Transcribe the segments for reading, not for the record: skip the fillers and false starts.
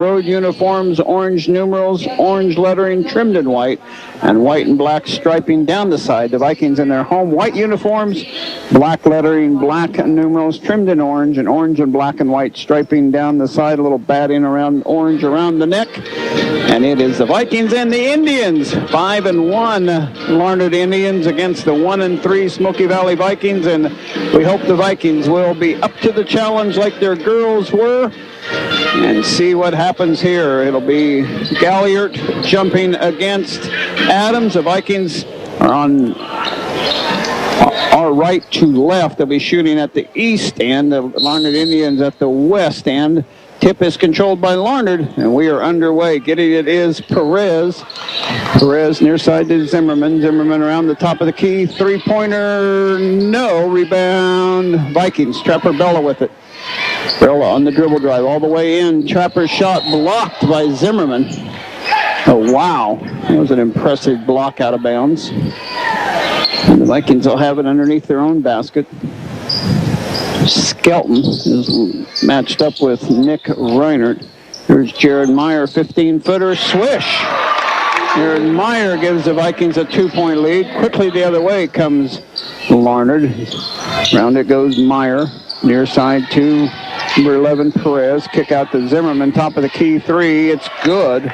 Road uniforms, orange numerals, orange lettering trimmed in white, and white and black striping down the side. The Vikings in their home white uniforms, black lettering, black numerals trimmed in orange, and orange and black and white striping down the side, a little batting around orange around the neck. And it is the Vikings and the Indians, 5-1 Larned Indians against the 1-3 Smoky Valley Vikings, and we hope the Vikings will be up to the challenge like their girls were. And see what happens here. It'll be Galliard jumping against Adams. The Vikings are on our right to left. They'll be shooting at the east end. The Larned Indians at the west end. Tip is controlled by Larned, and we are underway. Getting it is Perez. Perez near side to Zimmerman. Zimmerman around the top of the key. Three-pointer, no. Rebound, Vikings. Trapper Bella with it. Bella on the dribble drive all the way in. Trapper's shot blocked by Zimmerman. Oh, wow. That was an impressive block out of bounds. And the Vikings will have it underneath their own basket. Skelton is matched up with Nick Reinert. Here's Jared Meyer, 15-footer, swish. Jared Meyer gives the Vikings a 2-point lead. Quickly the other way comes Larned. Round it goes Meyer. Near side to number 11, Perez. Kick out to Zimmerman, top of the key three. It's good.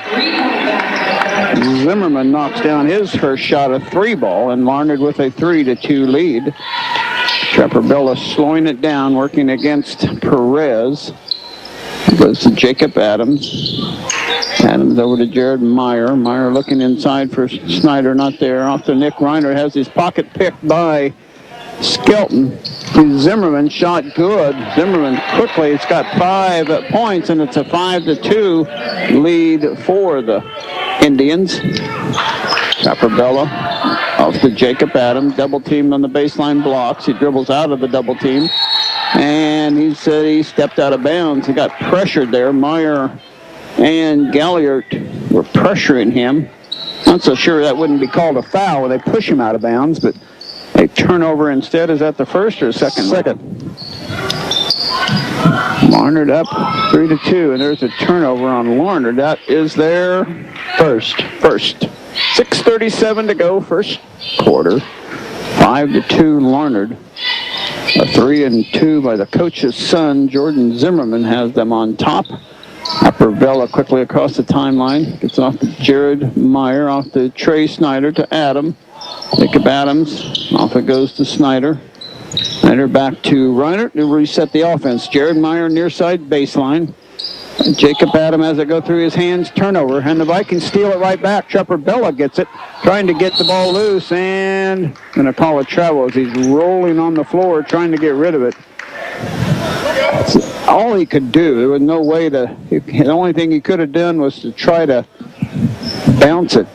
Zimmerman knocks down his first shot, a three ball, and Larned with a 3-2 lead. Trapper Bella slowing it down, working against Perez. Goes to Jacob Adams. Adams over to Jared Meyer. Meyer looking inside for Snyder, not there. Off to Nick Reiner, has his pocket picked by Skelton. To Zimmerman, shot good. Zimmerman quickly, it's got 5 points, and it's a 5-2 lead for the Indians. Trapper Bella off to Jacob Adams, double teamed on the baseline blocks. He dribbles out of the double team, and he said he stepped out of bounds. He got pressured there. Meyer and Galliard were pressuring him. Not so sure that wouldn't be called a foul when they push him out of bounds, but a turnover instead. Is that the first or second? Second. Larned up 3-2, and there's a turnover on Larned. That is their first. 6:37 to go, first quarter. 5-2 Larned. A 3-2 by the coach's son, Jordan Zimmerman, has them on top. Upper Bella quickly across the timeline. Gets off to Jared Meyer, off to Trey Snyder to Adam. Jacob Adams, off it goes to Snyder. Snyder back to Reiner to reset the offense. Jared Meyer near side baseline. Jacob Adams has it go through his hands, turnover, and the Vikings steal it right back. Trapper Bella gets it, trying to get the ball loose, and going to call it travel as he's rolling on the floor trying to get rid of it. That's all he could do. There was no way to, the only thing he could have done was to try to bounce it.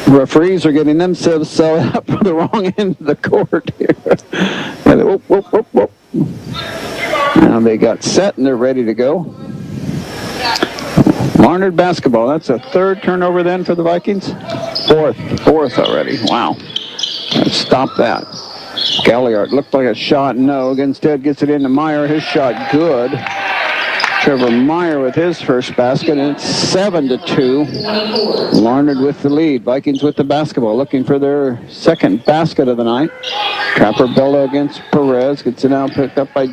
Referees are getting themselves set up for the wrong end of the court here. Whoop, whoop, whoop, whoop. Now they got set and they're ready to go. Larned basketball. That's a third turnover then for the Vikings. Fourth already. Wow. Let's stop that. Galliard looked like a shot. No. Instead gets it into Meyer. His shot good. Trevor Meyer with his first basket, and it's 7-2. Larned with the lead. Vikings with the basketball, looking for their second basket of the night. Trapper Bella against Perez. Gets it now picked up by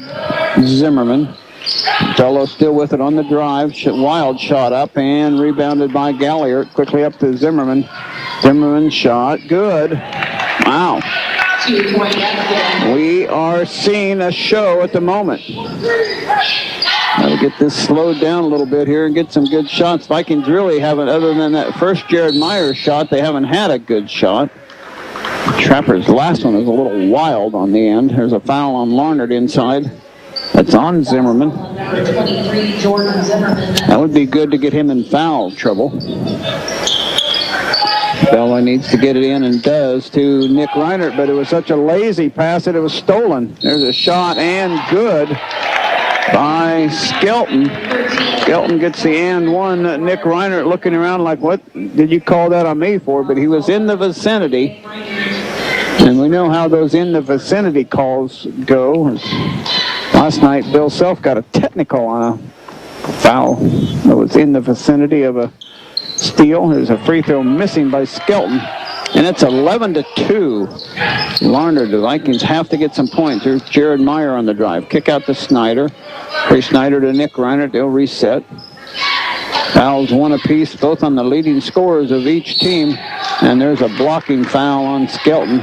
Zimmerman. Bella still with it on the drive. Wild shot up and rebounded by Galliard. Quickly up to Zimmerman. Zimmerman shot. Good. Wow. We are seeing a show at the moment. Gotta get this slowed down a little bit here and get some good shots. Vikings really haven't, other than that first Jared Meyer shot, they haven't had a good shot. Trapper's last one is a little wild on the end. There's a foul on Larned inside. That's on Zimmerman. That would be good to get him in foul trouble. Bella needs to get it in and does to Nick Reinert, but it was such a lazy pass that it was stolen. There's a shot and good by Skelton. Skelton gets the and one. Nick Reinert looking around like, what did you call that on me for? But he was in the vicinity. And we know how those in the vicinity calls go. Last night, Bill Self got a technical on a foul that was in the vicinity of a steal. There's a free throw missing by Skelton. And it's 11-2. Larned, the Vikings have to get some points. There's Jared Meyer on the drive. Kick out to Snyder. Trey Snyder to Nick Reinert. They'll reset. Fouls one apiece, both on the leading scorers of each team. And there's a blocking foul on Skelton.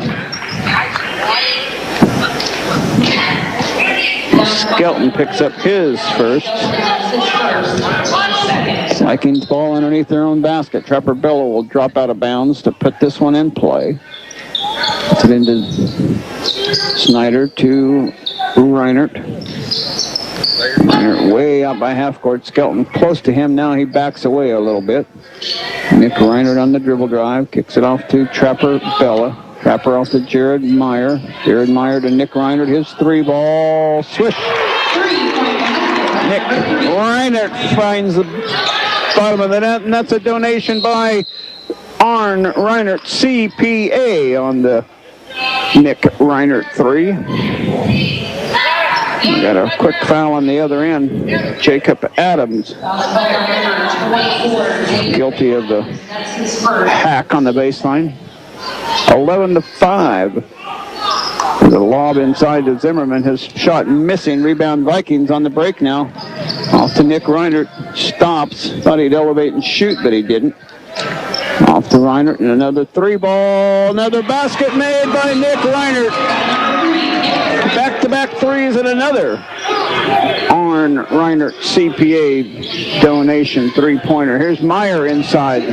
Skelton picks up his first. Vikings ball underneath their own basket. Trapper Bello will drop out of bounds to put this one in play. Puts it into Snyder to Reinert. Reinert way out by half court. Skelton close to him now. He backs away a little bit. Nick Reinert on the dribble drive. Kicks it off to Trapper Bella. Trapper off to Jared Meyer. Jared Meyer to Nick Reinert. His three ball. Swish. Nick Reinert finds the bottom of the net, and that's a donation by Arn Reinert CPA on the Nick Reinert three. We got a quick foul on the other end. Jacob Adams, guilty of the hack on the baseline. 11-5. The lob inside to Zimmerman. His shot missing. Rebound Vikings on the break now. Off to Nick Reinert. Stops. Thought he'd elevate and shoot, but he didn't. Off to Reinert and another three ball. Another basket made by Nick Reinert. Back-to-back threes and another. Arn Reinert CPA donation three-pointer. Here's Meyer inside.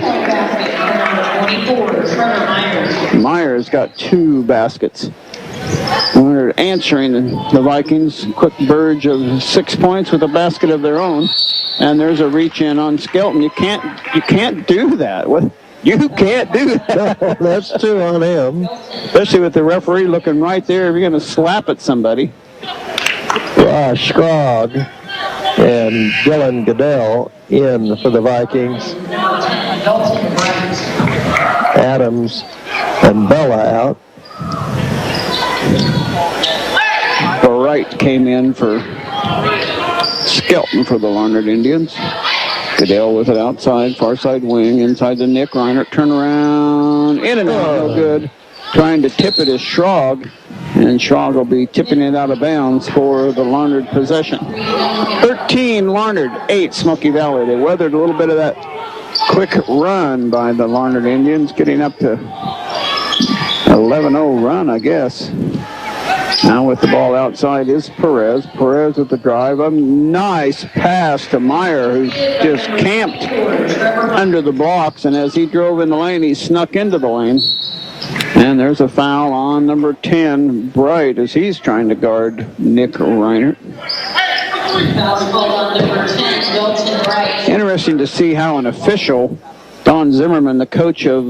Meyer's got two baskets. We're answering the Vikings. Quick verge of 6 points with a basket of their own. And there's a reach in on Skelton. You can't do that. You can't do that. That's two on him. Especially with the referee looking right there. If you're going to slap at somebody. Scrogg and Dylan Goodell in for the Vikings. Adams and Bella out. Bright came in for Skelton for the Larned Indians. Goodell with it outside, far side wing, inside to Nick Reinert. Turn around, in and out, no good. Trying to tip it is Schrog, and Schrog will be tipping it out of bounds for the Larned possession. 13 Larned, 8 Smoky Valley. They weathered a little bit of that quick run by the Larned Indians, getting up to 11-0 run, I guess. Now with the ball outside is Perez. Perez with the drive. A nice pass to Meyer, who's just camped under the blocks. And as he drove in the lane, he snuck into the lane. And there's a foul on number 10, Bright, as he's trying to guard Nick Reinert. Interesting to see how an official, Don Zimmerman, the coach of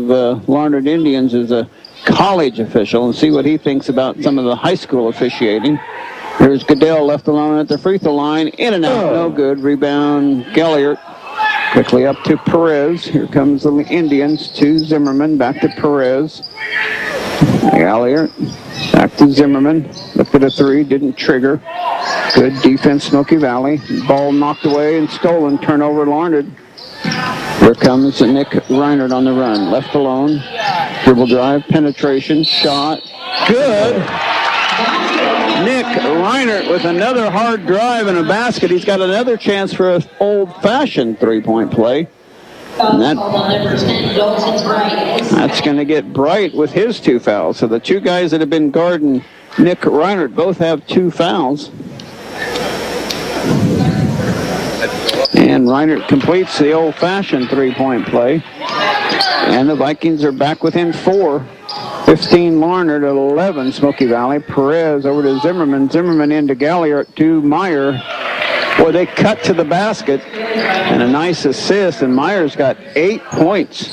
Larned Indians, is a college official, and see what he thinks about some of the high school officiating. Here's Goodell left alone at the free throw line. In and out, no good. Rebound, Galliard. Quickly up to Perez. Here comes the Indians to Zimmerman. Back to Perez. Galliard. Back to Zimmerman. Looked at a three, didn't trigger. Good defense, Smoky Valley. Ball knocked away and stolen. Turnover, Larned. Here comes Nick Reinert on the run. Left alone. Dribble drive, penetration, shot. Good. Nick Reinert with another hard drive and a basket. He's got another chance for an old-fashioned three-point play. And that's going to get Bright with his two fouls. So the two guys that have been guarding Nick Reinert both have two fouls. And Reinert completes the old-fashioned three-point play. And the Vikings are back within 4. 15 Larned at 11 Smoky Valley. Perez over to Zimmerman. Zimmerman into Galliard to Meyer. Boy, they cut to the basket. And a nice assist. And Meyer's got 8 points.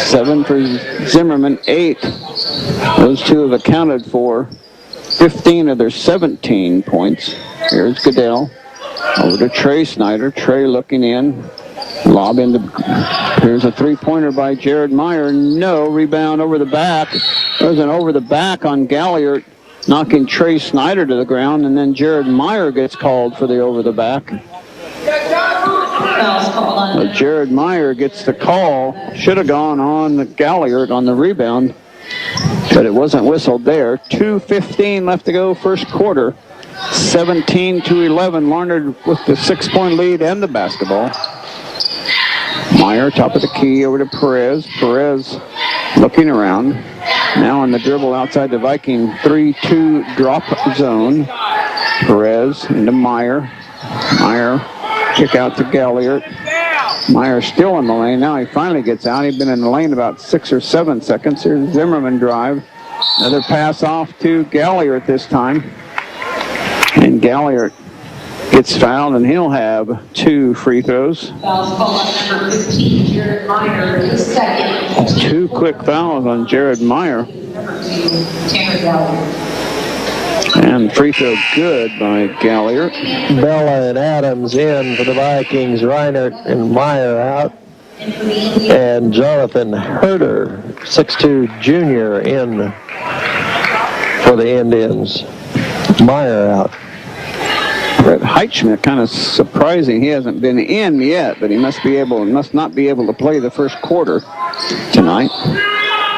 7 for Zimmerman, 8. Those two have accounted for 15 of their 17 points. Here's Goodell. Over to Trey Snyder. Trey looking in. Lob into. Here's a three-pointer by Jared Meyer. No. Rebound over the back. There's an over the back on Galliard. knocking Trey Snyder to the ground, and then Jared Meyer gets called for the over the back. Jared Meyer gets the call. Should have gone on the Galliard on the rebound, but it wasn't whistled there. 2:15 left to go, first quarter. 17-11, Larned with the 6-point lead and the basketball. Meyer, top of the key, over to Perez. Perez looking around. Now on the dribble outside the Viking 3-2 drop zone. Perez into Meyer. Meyer, kick out to Galliard. Meyer still in the lane. Now he finally gets out. He'd been in the lane about 6 or 7 seconds. Here's Zimmerman drive. Another pass off to Galliard this time. And Galliard gets fouled, and he'll have 2 free throws. Fouls called on number 15, Jared Meyer, his second. 2 quick fouls on Jared Meyer. Number 2, Tanner Galliard. And free throw good by Galliard. Bella and Adams in for the Vikings. Reinert and Meyer out. And Jonathan Herter, 6'2 junior, in for the Indians. Meyer out. Brett Heitschmidt, kind of surprising. He hasn't been in yet, but he must not be able to play the first quarter tonight.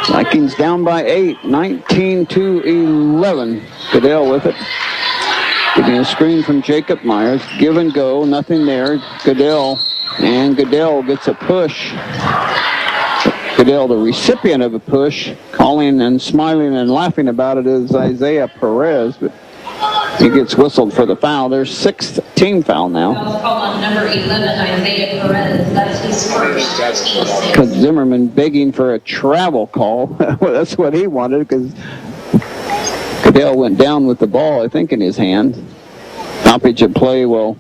Vikings down by 8, 19-11. Goodell with it. Getting a screen from Jacob Myers. Give and go, nothing there. Goodell, and Goodell gets a push. Goodell, the recipient of a push, calling and smiling and laughing about it, is Isaiah Perez, but he gets whistled for the foul. Their 6th team foul now. Fouls called on number 11, Isaiah Perez. That's his first. Because Zimmerman begging for a travel call. Well, that's what he wanted, because Goodell went down with the ball, I think, in his hand. Stoppage of play. Well,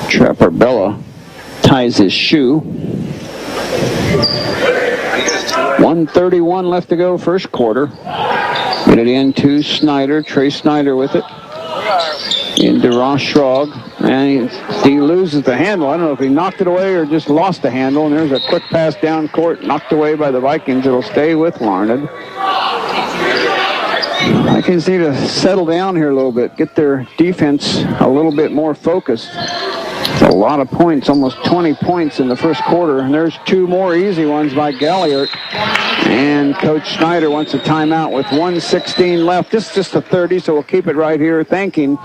Trapper Bella ties his shoe. 1:31 left to go, first quarter. Get it in to Snyder. Trey Snyder with it. Into Ross Schrog. And he loses the handle. I don't know if he knocked it away or just lost the handle. And there's a quick pass down court, knocked away by the Vikings. It'll stay with Larned. Vikings need to settle down here a little bit, get their defense a little bit more focused. It's a lot of points, almost 20 points in the first quarter. And there's 2 more easy ones by Galliard. And Coach Snyder wants a timeout with 1:16 left. This is just a 30, so we'll keep it right here. Thanking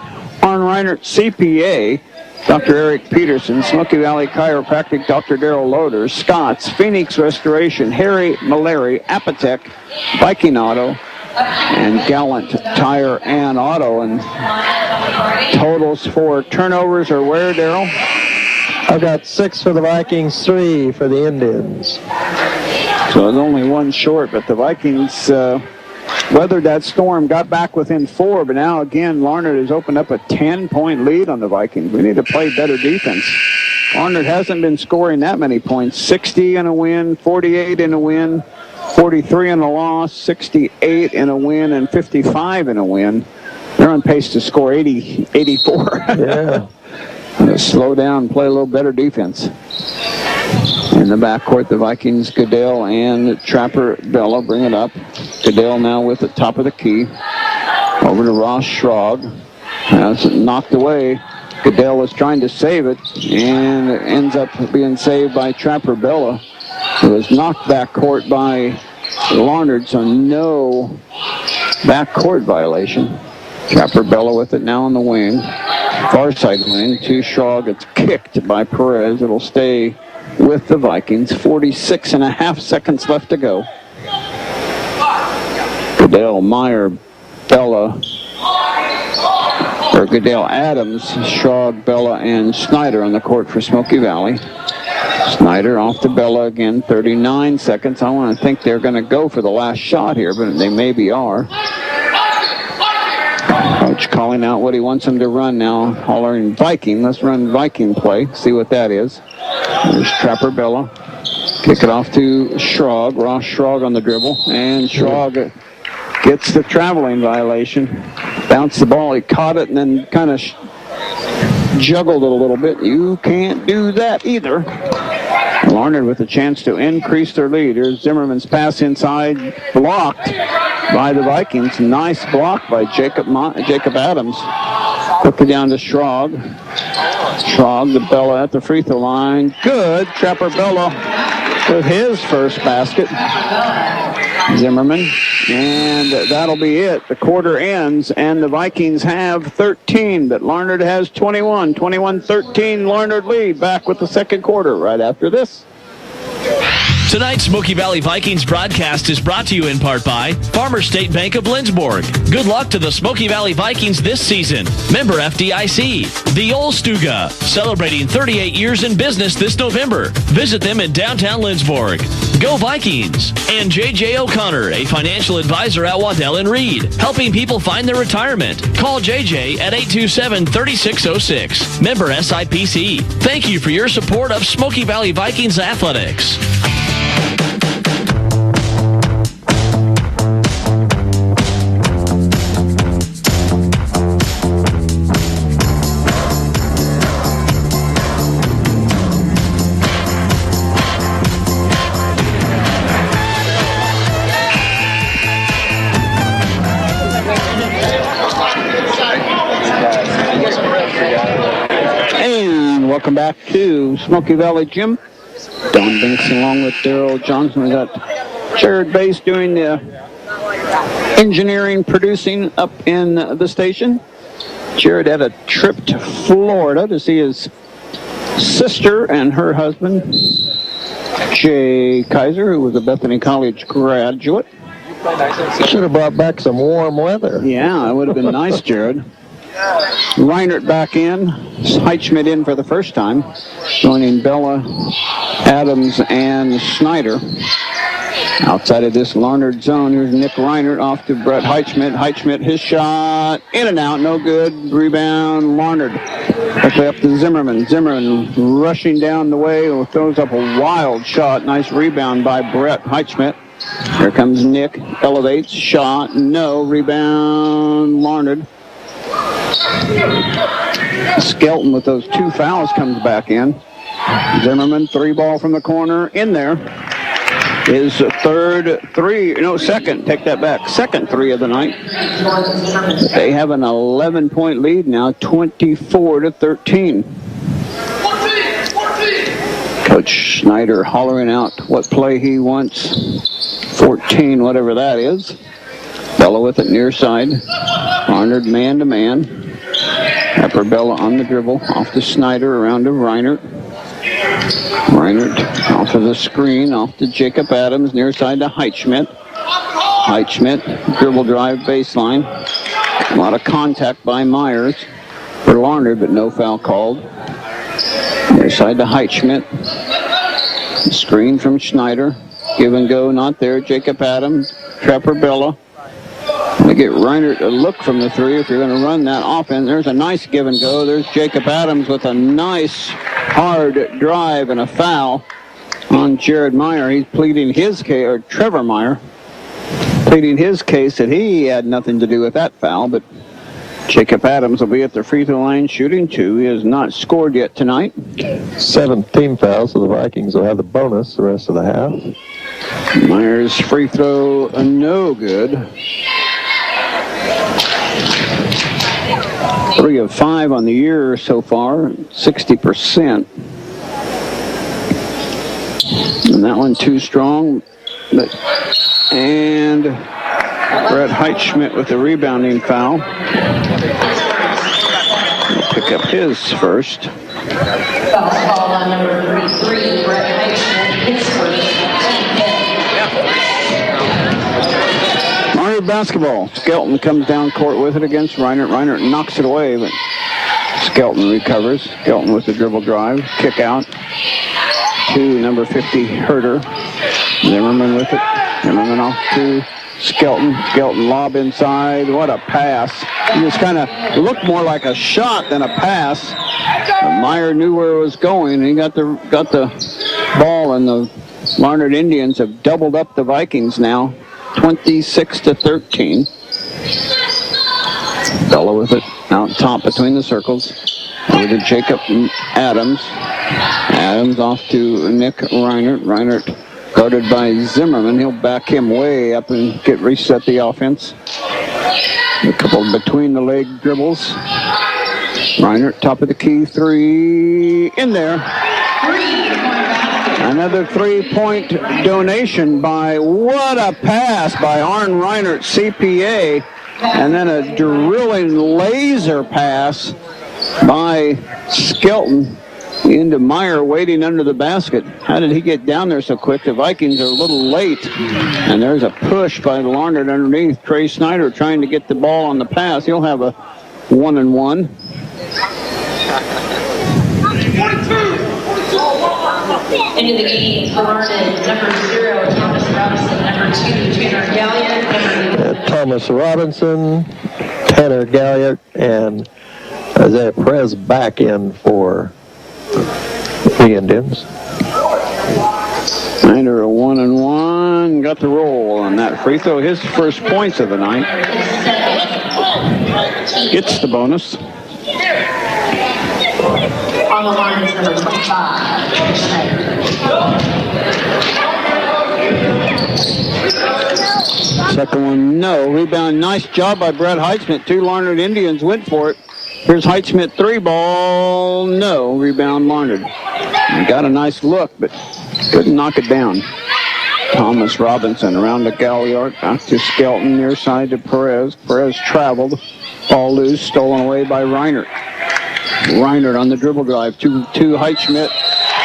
Arn Reinert CPA, Dr. Eric Peterson, Smoky Valley Chiropractic, Dr. Darrell Loader, Scott's, Phoenix Restoration, Harry Malary, Apotec, Viking Auto, and Gallant Tire and Auto. And totals for turnovers are where, Darrell? I've got 6 for the Vikings, 3 for the Indians. So it's only 1 short, but the Vikings weathered that storm, got back within 4, but now again Larned has opened up a 10-point lead on the Vikings. We need to play better defense. Larned hasn't been scoring that many points. 60 in a win, 48 in a win, 43 in a loss, 68 in a win, and 55 in a win. They're on pace to score 80, 84. Yeah. Slow down, play a little better defense. In the backcourt, the Vikings, Goodell and Trapper Bella bring it up. Goodell now with the top of the key. Over to Ross Schrog. That's knocked away. Goodell was trying to save it, and it ends up being saved by Trapper Bella. It was knocked backcourt by Larned, so no backcourt violation. Trapper Bella with it now on the wing. Far side wing to Schrog. It's kicked by Perez. It'll stay with the Vikings. 46.5 seconds left to go. Goodell, Meyer, Bella, or Goodell, Adams, Schrog, Bella, and Snyder on the court for Smoky Valley. Snyder off to Bella again, 39 seconds. I want to think they're going to go for the last shot here, but they maybe are. Coach calling out what he wants them to run now. Hollering Viking. Let's run Viking play. See what that is. There's Trapper Bella. Kick it off to Schrog. Ross Schrog on the dribble. And Schrog gets the traveling violation. Bounced the ball. He caught it and then kind of juggled it a little bit. You can't do that either. Larned with a chance to increase their lead. Here's Zimmerman's pass inside, blocked by the Vikings. Nice block by Jacob Adams. Quickly down to Schrog. Schrog to Bella at the free throw line. Good. Trapper Bella with his first basket. Zimmerman. And that'll be it. The quarter ends, and the Vikings have 13, but Larned has 21. 21-13, Larned lead. Back with the second quarter right after this. Tonight's Smoky Valley Vikings broadcast is brought to you in part by Farmers State Bank of Lindsborg. Good luck to the Smoky Valley Vikings this season. Member FDIC. The Olstuga, celebrating 38 years in business this November. Visit them in downtown Lindsborg. Go Vikings. And J.J. O'Connor, a financial advisor at Waddell & Reed, helping people find their retirement. Call J.J. at 827-3606. Member SIPC. Thank you for your support of Smoky Valley Vikings athletics. Welcome back to Smoky Valley Gym. Don Binks along with Daryl Johnson. We got Jared Bass doing the engineering, producing up in the station. Jared had a trip to Florida to see his sister and her husband, Jay Kaiser, who was a Bethany College graduate. Should have brought back some warm weather. Yeah, it would have been nice, Jared. Reinert back in. Heitschmidt in for the first time, joining Bella, Adams, and Snyder. Outside of this Larned zone, here's Nick Reinert off to Brett Heitschmidt. Heitschmidt, his shot, in and out, no good. Rebound, Larned. Quickly up to Zimmerman. Zimmerman rushing down the way, throws up a wild shot. Nice rebound by Brett Heitschmidt. Here comes Nick, elevates, shot, no. Rebound, Larned. Skelton with those two fouls comes back in. Zimmerman, three ball from the corner, in there. His second, take that back, second three of the night. They have an 11-point lead now, 24-13. Coach Schneider hollering out what play he wants. 14, whatever that is. Bella with it near side. Larned man-to-man. Pepper Bella on the dribble. Off to Snyder, around to Reinert. Reinert off of the screen, off to Jacob Adams, near side to Heitschmidt. Heitschmidt, dribble drive baseline. A lot of contact by Myers for Larned, but no foul called. Near side to Heitschmidt. Screen from Schneider. Give and go, not there. Jacob Adams, Trapper Bella. They get Reinert a look from the three if you're going to run that offense. There's a nice give and go. There's Jacob Adams with a nice hard drive and a foul on Jared Meyer. He's pleading his case, or Trevor Meyer, pleading his case that he had nothing to do with that foul, but Jacob Adams will be at the free throw line shooting two. He has not scored yet tonight. 17 fouls, so the Vikings will have the bonus the rest of the half. Myers' free throw, no good. 3 of 5 on the year so far, 60%. And that one too strong. And Brett Heitschmidt with the rebounding foul. He'll pick up his first. Foul call on number 33, Brett Heitschmidt, his first. Basketball. Skelton comes down court with it against Reinert. Reinert knocks it away, but Skelton recovers. Skelton with the dribble drive. Kick out to number 50, Herder. Zimmerman with it. Zimmerman off to Skelton. Skelton lob inside. What a pass. It just kind of looked more like a shot than a pass. Meyer knew where it was going. He got the ball, and the Larned Indians have doubled up the Vikings now. 26-13. Bella with it out top between the circles. Over to Jacob Adams. Adams off to Nick Reinert. Reinert guarded by Zimmerman. He'll back him way up and reset the offense. A couple between the leg dribbles. Reinert, top of the key, three, in there. Another 3-point donation by, what a pass by Arn Reinert, CPA. And then a drilling laser pass by Skelton into Meyer waiting under the basket. How did he get down there so quick? The Vikings are a little late. And there's a push by Larned underneath. Trey Snyder trying to get the ball on the pass. He'll have a 1-and-1. Into the game for Larned, number 0, Thomas Robinson, number 2, Tanner Galliard, Thomas Robinson, Tanner Galliard, and Isaiah Perez back in for the Indians. Snyder a 1-and-1. Got the roll on that free throw. His first points of the night. Gets the bonus. On the line is number 25, Schneider. Second one, no. Rebound, nice job by Brett Heitzman. 2 Larned Indians went for it. Here's Heitzman, 3 ball, no. Rebound, Larned. He got a nice look, but couldn't knock it down. Thomas Robinson around to Galliard, back to Skelton, near side to Perez. Perez traveled, ball loose, stolen away by Reinert. Reinert on the dribble drive, to Heitzschmidt.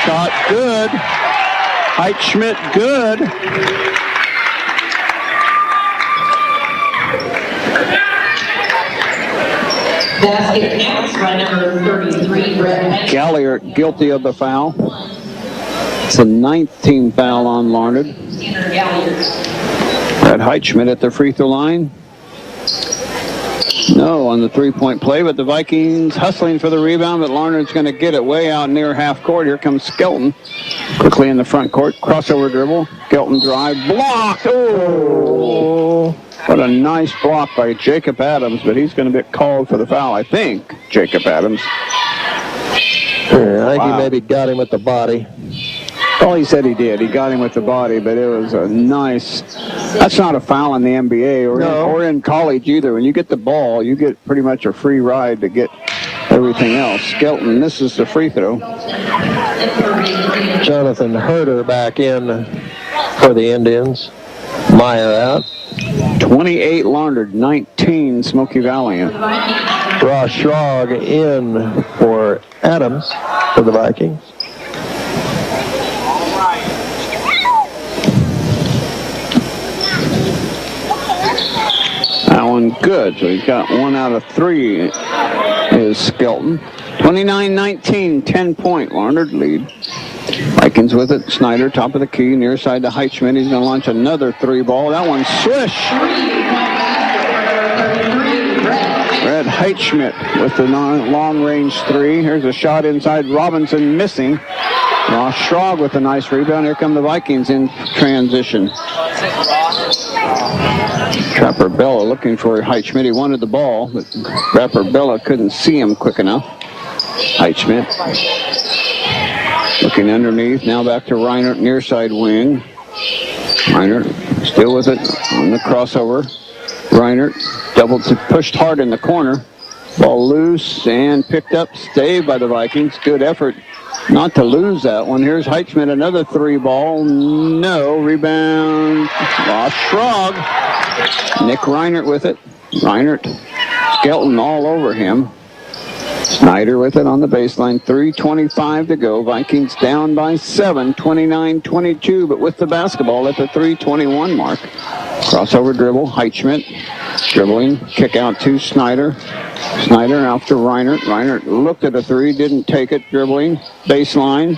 Shot good. Heitzschmidt good. Basket pass by number 33, Brett. Galliard guilty of the foul. It's a 19th foul on Larned. Tanner Galliard. Brett Heitzschmidt at the free throw line. No on the 3-point play, but the Vikings hustling for the rebound, but Larned's going to get it way out near half court. Here comes Skelton. Quickly in the front court. Crossover dribble. Skelton drive. Blocked. Oh! What a nice block by Jacob Adams, but he's going to get called for the foul, I think, Jacob Adams. I think he maybe got him with the body. Well, he said he did. He got him with the body, but it was a nice... That's not a foul in the NBA or in college either. When you get the ball, you get pretty much a free ride to get everything else. Skelton misses the free throw. Jonathan Herter back in for the Indians. Meyer out. 28 Larned, 19 Smoky Valley. Ross Schrag in for Adams for the Vikings. That one good. So he's got 1 out of 3 is Skelton. 29-19, 10-point Larned lead. Vikings with it. Snyder, top of the key, near side to Heitzschmidt. He's going to launch another 3-ball. That one swish. Red Heitzschmidt with the long-range 3. Here's a shot inside. Robinson missing. Ross Schrag with a nice rebound. Here come the Vikings in transition. Trapper Bella looking for Heitzschmidt. He wanted the ball, but Trapper Bella couldn't see him quick enough. Heitzschmidt looking underneath. Now back to Reinert, near side wing. Reinert still with it on the crossover. Reinert doubled, pushed hard in the corner. Ball loose and picked up, saved by the Vikings. Good effort not to lose that one. Here's Heitzschmidt, another 3-ball. No. Rebound. Ross Schrag. Nick Reinert with it. Reinert. Skelton all over him. Snyder with it on the baseline. 3:25 to go. Vikings down by 7, 29-22, but with the basketball at the 3:21 mark. Crossover dribble. Heitzschmidt dribbling. Kick out to Snyder. Snyder after Reinert. Reinert looked at a 3, didn't take it. Dribbling. Baseline.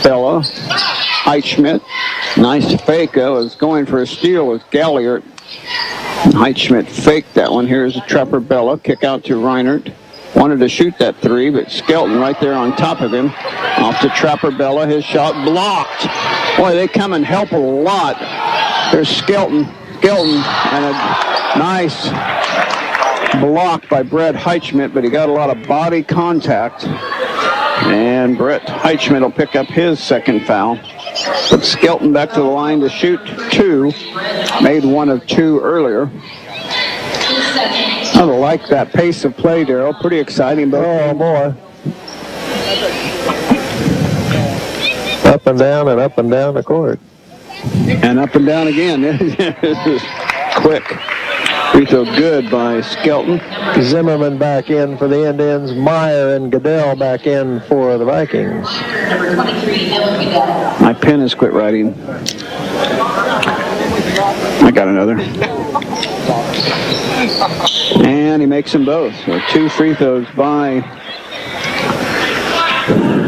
Bella. Heitzschmidt. Nice fake. Was going for a steal with Galliard. Heitzschmidt faked that one. Here's Trapper Bella. Kick out to Reinert. Wanted to shoot that 3, but Skelton right there on top of him. Off to Trapper Bella. His shot blocked. Boy, they come and help a lot. There's Skelton. And a nice blocked by Brett Heichschmidt, but he got a lot of body contact. And Brett Heichschmidt will pick up his second foul. Put Skelton back to the line to shoot 2. Made 1 of 2 earlier. I like that pace of play, Darrell. Pretty exciting. But oh, boy. Up and down the court. And up and down again. This is quick. Free throw good by Skelton. Zimmerman back in for the Indians. Meyer and Goodell back in for the Vikings. Number 23, Dylan Goodell. My pen has quit writing. I got another. And he makes them both. So 2 free throws by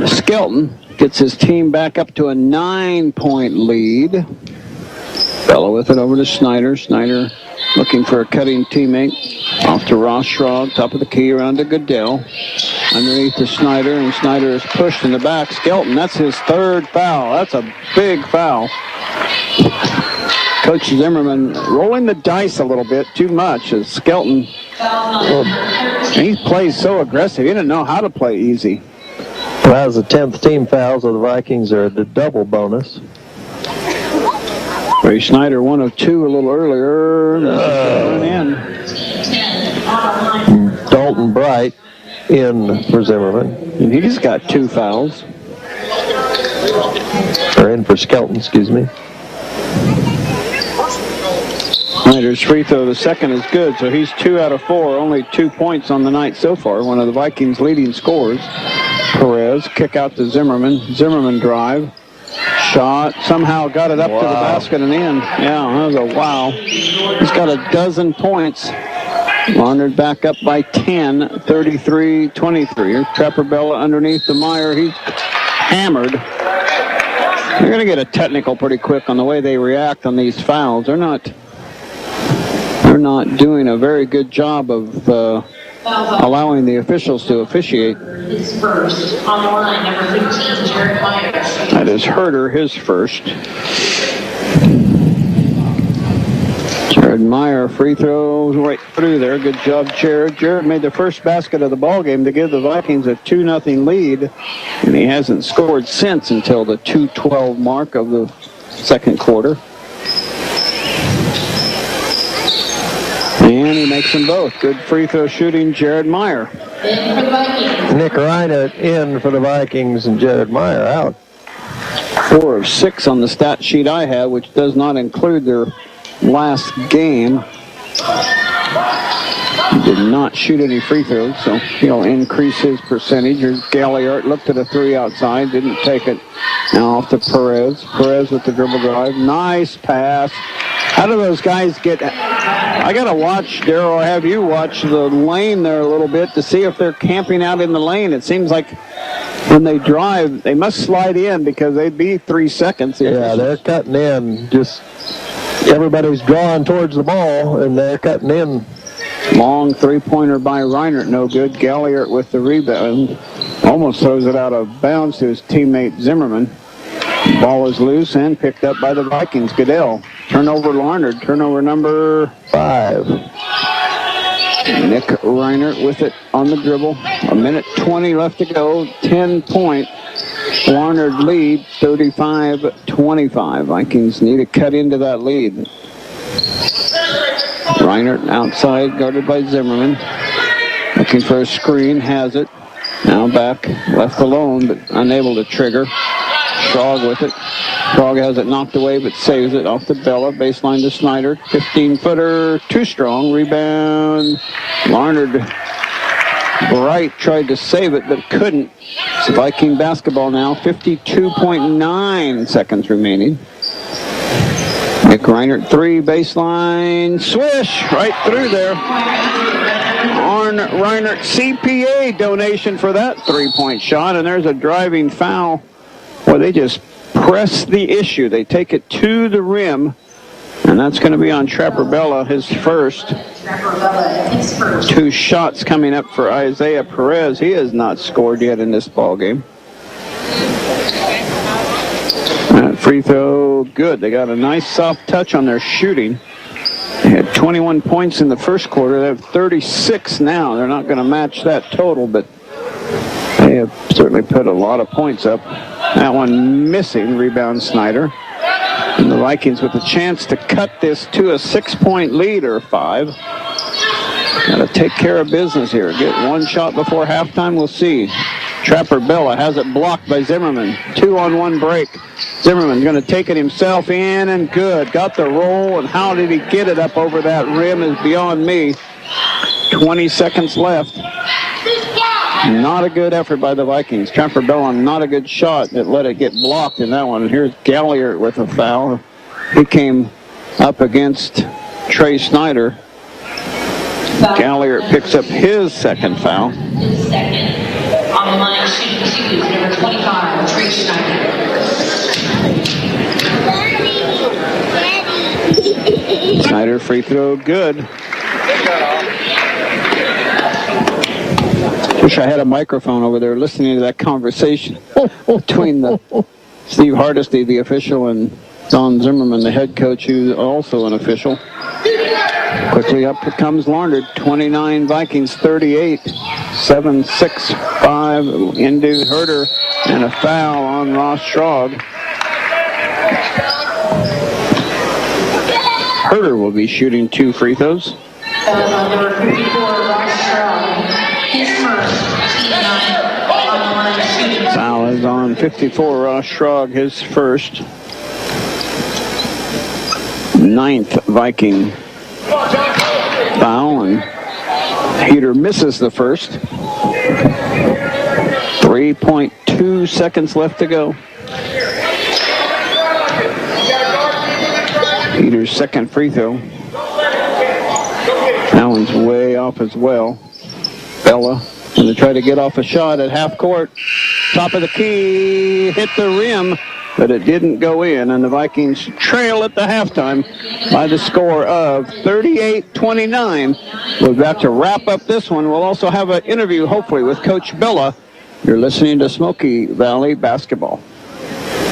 Skelton. Gets his team back up to a 9-point lead. Bella with it over to Snyder. Snyder looking for a cutting teammate. Off to Ross Schrag, top of the key, around to Goodell. Underneath to Snyder, and Snyder is pushed in the back. Skelton, that's his 3rd foul. That's a big foul. Coach Zimmerman rolling the dice a little bit too much as Skelton, he plays so aggressive. He didn't know how to play easy. Well, that was the 10th team foul, so the Vikings are at the double bonus. Ray Snyder, 1 of 2 a little earlier. Dalton Bright in for Zimmerman. And he's got 2 fouls. Or in for Skelton, excuse me. Snyder's free throw, the second is good, so he's 2 out of 4. Only 2 points on the night so far. One of the Vikings' leading scorers. Perez, kick out to Zimmerman. Zimmerman drive. Shot, somehow got it up to the basket and in. Yeah, that was a wow. He's got a dozen points. Larned back up by 10, 33-23. Trapper Bella underneath the Meyer. He's hammered. They're going to get a technical pretty quick on the way they react on these fouls. They're not doing a very good job of allowing the officials to officiate. His first on the line, number 15, Jared Meyer. That is Herder, his first. Jared Meyer, free throws right through there. Good job, Jared. Jared made the first basket of the ball game to give the Vikings a 2-0 lead, and he hasn't scored since until the 2:12 mark of the second quarter. And he makes them both. Good free throw shooting, Jared Meyer. In for the Vikings. Nick Reinert in for the Vikings and Jared Meyer out. 4 of 6 on the stat sheet I have, which does not include their last game. He did not shoot any free throws, so he'll increase his percentage. Here's Galliard, looked at a 3 outside, didn't take it. Now off to Perez. Perez with the dribble drive. Nice pass. How do those guys get... I got to watch, Darrell, have you watch the lane there a little bit to see if they're camping out in the lane. It seems like when they drive, they must slide in because they'd be 3 seconds. Yeah, they're cutting in. Just everybody's drawing towards the ball, and they're cutting in. Long three-pointer by Reinert, no good. Galliard with the rebound. Almost throws it out of bounds to his teammate Zimmerman. Ball is loose and picked up by the Vikings. Goodell. Turnover Larned. Turnover number 5. Nick Reinert with it on the dribble. 1:20 left to go. 10-point Larned lead, 35-25. Vikings need to cut into that lead. Reinert outside, guarded by Zimmerman. Looking for a screen, has it. Now back, left alone, but unable to trigger. Schrag with it. Schrag has it knocked away, but saves it off the Bella. Baseline to Snyder. 15-footer, too strong. Rebound. Larned. Bright tried to save it, but couldn't. It's Viking basketball now. 52.9 seconds remaining. Nick Reinert, 3, baseline. Swish! Right through there. Arn Reinert, CPA donation for that 3-point shot, and there's a driving foul. Well, they just press the issue. They take it to the rim, and that's going to be on Trapper Bella, his first. Trapper Bella, his first. 2 shots coming up for Isaiah Perez. He has not scored yet in this ball game. Free throw, good. They got a nice soft touch on their shooting. They had 21 points in the first quarter. They have 36 now. They're not going to match that total, but they have certainly put a lot of points up. That one missing. Rebound Snyder. And the Vikings with a chance to cut this to a 6-point lead or 5. Got to take care of business here. Get one shot before halftime. We'll see. Trapper Bella has it blocked by Zimmerman. 2-on-1 break. Zimmerman's going to take it himself in, and good. Got the roll, and how did he get it up over that rim is beyond me. 20 seconds left. Not a good effort by the Vikings. Trapper Bella, not a good shot. It let it get blocked in that one. And here's Galliard with a foul. He came up against Trey Snyder. Galliard picks up his second foul. Second. On the line, shooting 2, number 25, Trey Schneider. Snyder free throw, good. Wish I had a microphone over there listening to that conversation between the Steve Hardesty, the official, and Don Zimmerman, the head coach, who's also an official. Quickly up comes Larned. 29 Vikings, 38. 7-6-5 into Herder, and a foul on Ross Schrog. Herder will be shooting 2 free throws. That was on number 54, Ross Schrog. His first, team 9, on the line, shooting 2. Foul is on 54, Ross Schrog, his first. 9th Viking foul, and Peter misses the first. 3.2 seconds left to go. Peter's second free throw. That one's way off as well. Bella going to try to get off a shot at half court. Top of the key, hit the rim, but it didn't go in, and the Vikings trail at the halftime by the score of 38-29. We're about to wrap up this one. We'll also have an interview, hopefully, with Coach Bella. You're listening to Smoky Valley Basketball.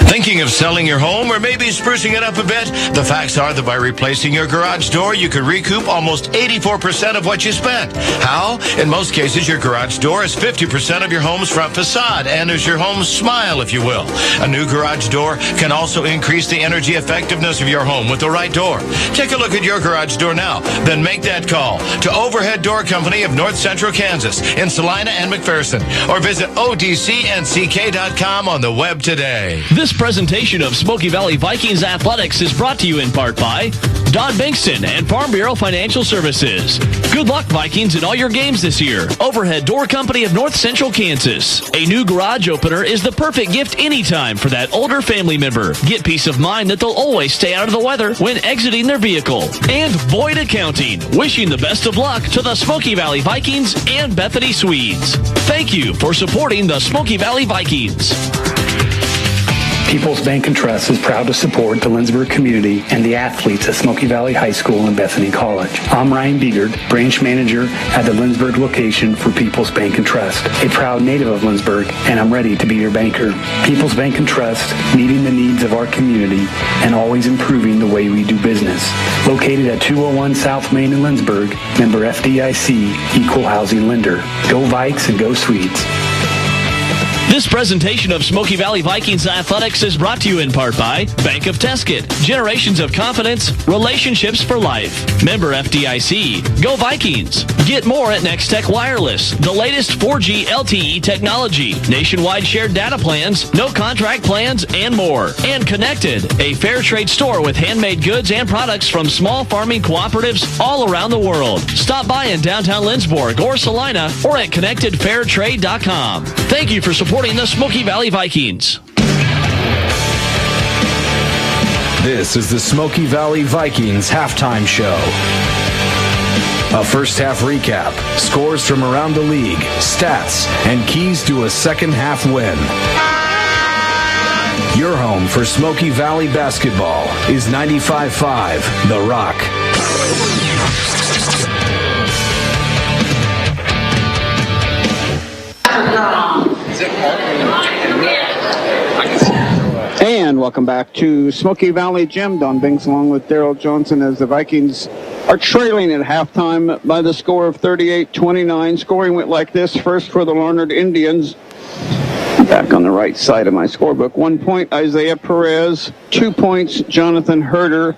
Thinking of selling your home or maybe sprucing it up a bit? The facts are that by replacing your garage door, you could recoup almost 84% of what you spent. How? In most cases, your garage door is 50% of your home's front facade and is your home's smile, if you will. A new garage door can also increase the energy effectiveness of your home with the right door. Take a look at your garage door now. Then make that call to Overhead Door Company of North Central Kansas in Salina and McPherson, or visit odcnck.com on the web today. This presentation of Smoky Valley Vikings Athletics is brought to you in part by Don Bankston and Farm Bureau Financial Services. Good luck, Vikings, in all your games this year. Overhead Door Company of North Central Kansas. A new garage opener is the perfect gift anytime for that older family member. Get peace of mind that they'll always stay out of the weather when exiting their vehicle. And Boyd Accounting, wishing the best of luck to the Smoky Valley Vikings and Bethany Swedes. Thank you for supporting the Smoky Valley Vikings. People's Bank and Trust is proud to support the Lindsborg community and the athletes at Smoky Valley High School and Bethany College. I'm Ryan Biegert, branch manager at the Lindsborg location for People's Bank and Trust, a proud native of Lindsborg, and I'm ready to be your banker. People's Bank and Trust, meeting the needs of our community and always improving the way we do business. Located at 201 South Main in Lindsborg, member FDIC, equal housing lender. Go Vikes and go Swedes. This presentation of Smoky Valley Vikings Athletics is brought to you in part by Bank of Tesket. Generations of confidence, relationships for life. Member FDIC. Go Vikings. Get more at Nextech Wireless. The latest 4G LTE technology. Nationwide shared data plans, no contract plans, and more. And Connected, a fair trade store with handmade goods and products from small farming cooperatives all around the world. Stop by in downtown Lindsborg or Salina or at connectedfairtrade.com. Thank you for supporting the Smoky Valley Vikings. This is the Smoky Valley Vikings halftime show. A first half recap, scores from around the league, stats, and keys to a second half win. Your home for Smoky Valley basketball is 95.5 The Rock. And And welcome back to Smoky Valley Gym. Don Binks along with Daryl Johnson as the Vikings are trailing at halftime by the score of 38-29. Scoring went like this. First for the Larned Indians. Back on the right side of my scorebook. 1 point, Isaiah Perez. 2 points, Jonathan Herder.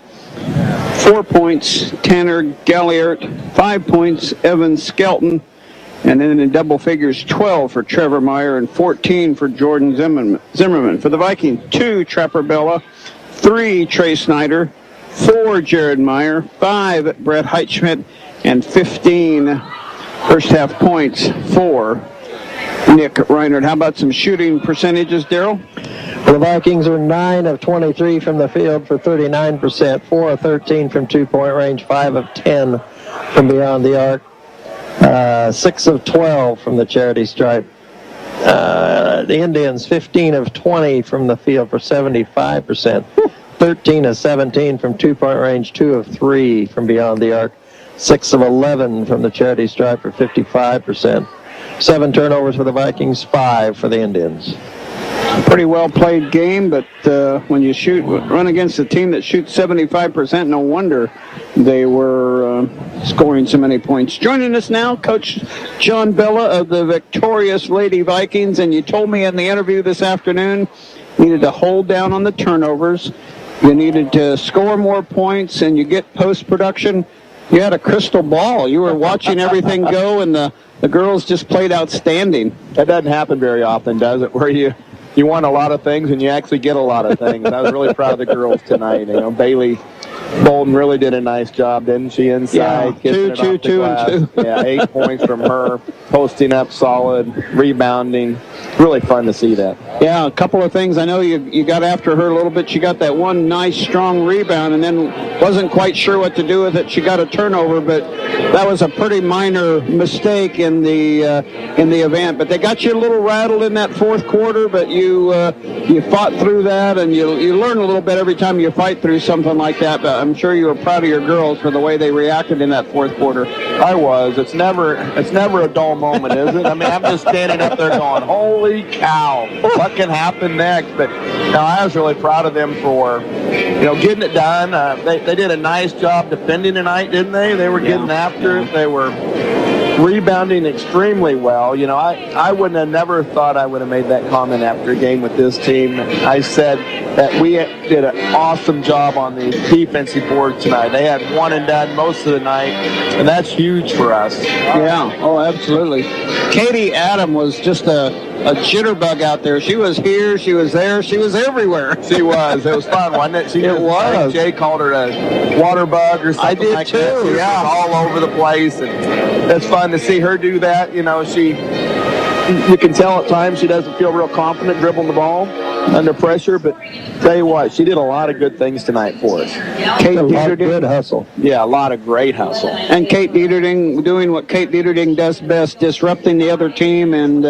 4 points, Tanner Galliert. 5 points, Evan Skelton. And then in double figures, 12 for Trevor Meyer and 14 for Jordan Zimmerman. For the Vikings, 2 Trapper Bella, 3 Trey Snyder, 4 Jared Meyer, 5 Brett Heitschmidt, and 15 first half points for Nick Reinhardt. How about some shooting percentages, Daryl? The Vikings are 9 of 23 from the field for 39%, 4 of 13 from two-point range, 5 of 10 from beyond the arc. 6 of 12 from the charity stripe. The Indians, 15 of 20 from the field for 75%. 13 of 17 from two-point range, 2 of 3 from beyond the arc. 6 of 11 from the charity stripe for 55%. 7 turnovers for the Vikings, 5 for the Indians. Pretty well played game, but when you run against a team that shoots 75%, no wonder they were scoring so many points. Joining us now, Coach John Bella of the victorious Lady Vikings, and you told me in the interview this afternoon you needed to hold down on the turnovers, you needed to score more points, and you get post-production. You had a crystal ball. You were watching everything go, and the girls just played outstanding. That doesn't happen very often, does it, where you want a lot of things and you actually get a lot of things. I was really proud of the girls tonight. You know, Bailey Bolden really did a nice job, didn't she, inside? Yeah, two, and 2. Yeah, 8 points from her, posting up solid, rebounding. Really fun to see that. Yeah, a couple of things. I know you got after her a little bit. She got that one nice, strong rebound and then wasn't quite sure what to do with it. She got a turnover, but that was a pretty minor mistake in the event. But they got you a little rattled in that fourth quarter, but you fought through that, and you learn a little bit every time you fight through something like that. But I'm sure you were proud of your girls for the way they reacted in that fourth quarter. I was. It's never a dull moment, is it? I mean, I'm just standing up there going, holy cow, what can happen next? But no, I was really proud of them for, getting it done. They did a nice job defending tonight, didn't they? They were getting after it. They were rebounding extremely well. I wouldn't have never thought I would have made that comment after a game with this team. I said that we did an awesome job on the defensive board tonight. They had one and done most of the night, and that's huge for us. Yeah, oh, absolutely. Katie Adam was just a jitterbug out there. She was here, she was there, she was everywhere. She was. It was fun, wasn't it? It was. Jay called her a water bug or something. I did like too, that. She was yeah. all over the place, and it's fun to see her do that. You can tell at times she doesn't feel real confident dribbling the ball under pressure, but tell you what, she did a lot of good things tonight for us. Kate A lot of Dieterding. good hustle. Yeah, a lot of great hustle. And Kate Dieterding doing what Kate Dieterding does best, disrupting the other team and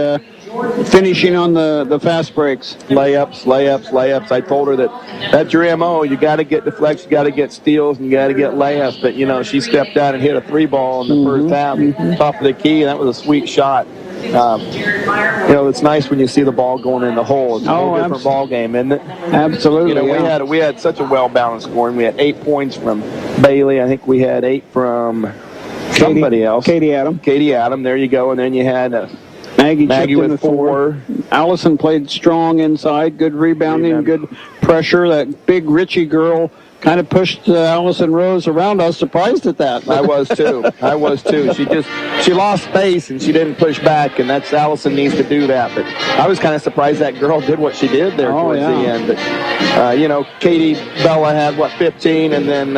finishing on the fast breaks. Layups. I told her that's your MO. You got to get deflects, you got to get steals, and you got to get layups. But, she stepped out and hit a 3-ball in the first half, top of the key, and that was a sweet shot. It's nice when you see the ball going in the hole. It's a whole different ball game, isn't it? Absolutely. We had such a well-balanced scoring. We had 8 points from Bailey. I think we had 8 from somebody else. Katie Adam. There you go. And then you had Maggie with 4. Allison played strong inside, good rebounding, good pressure. That big Richie girl kind of pushed Allison Rose around. I was surprised at that. I was too. She lost space and she didn't push back, and that's Allison needs to do that. But I was kind of surprised that girl did what she did there towards the end. But Katie Bella had 15, and then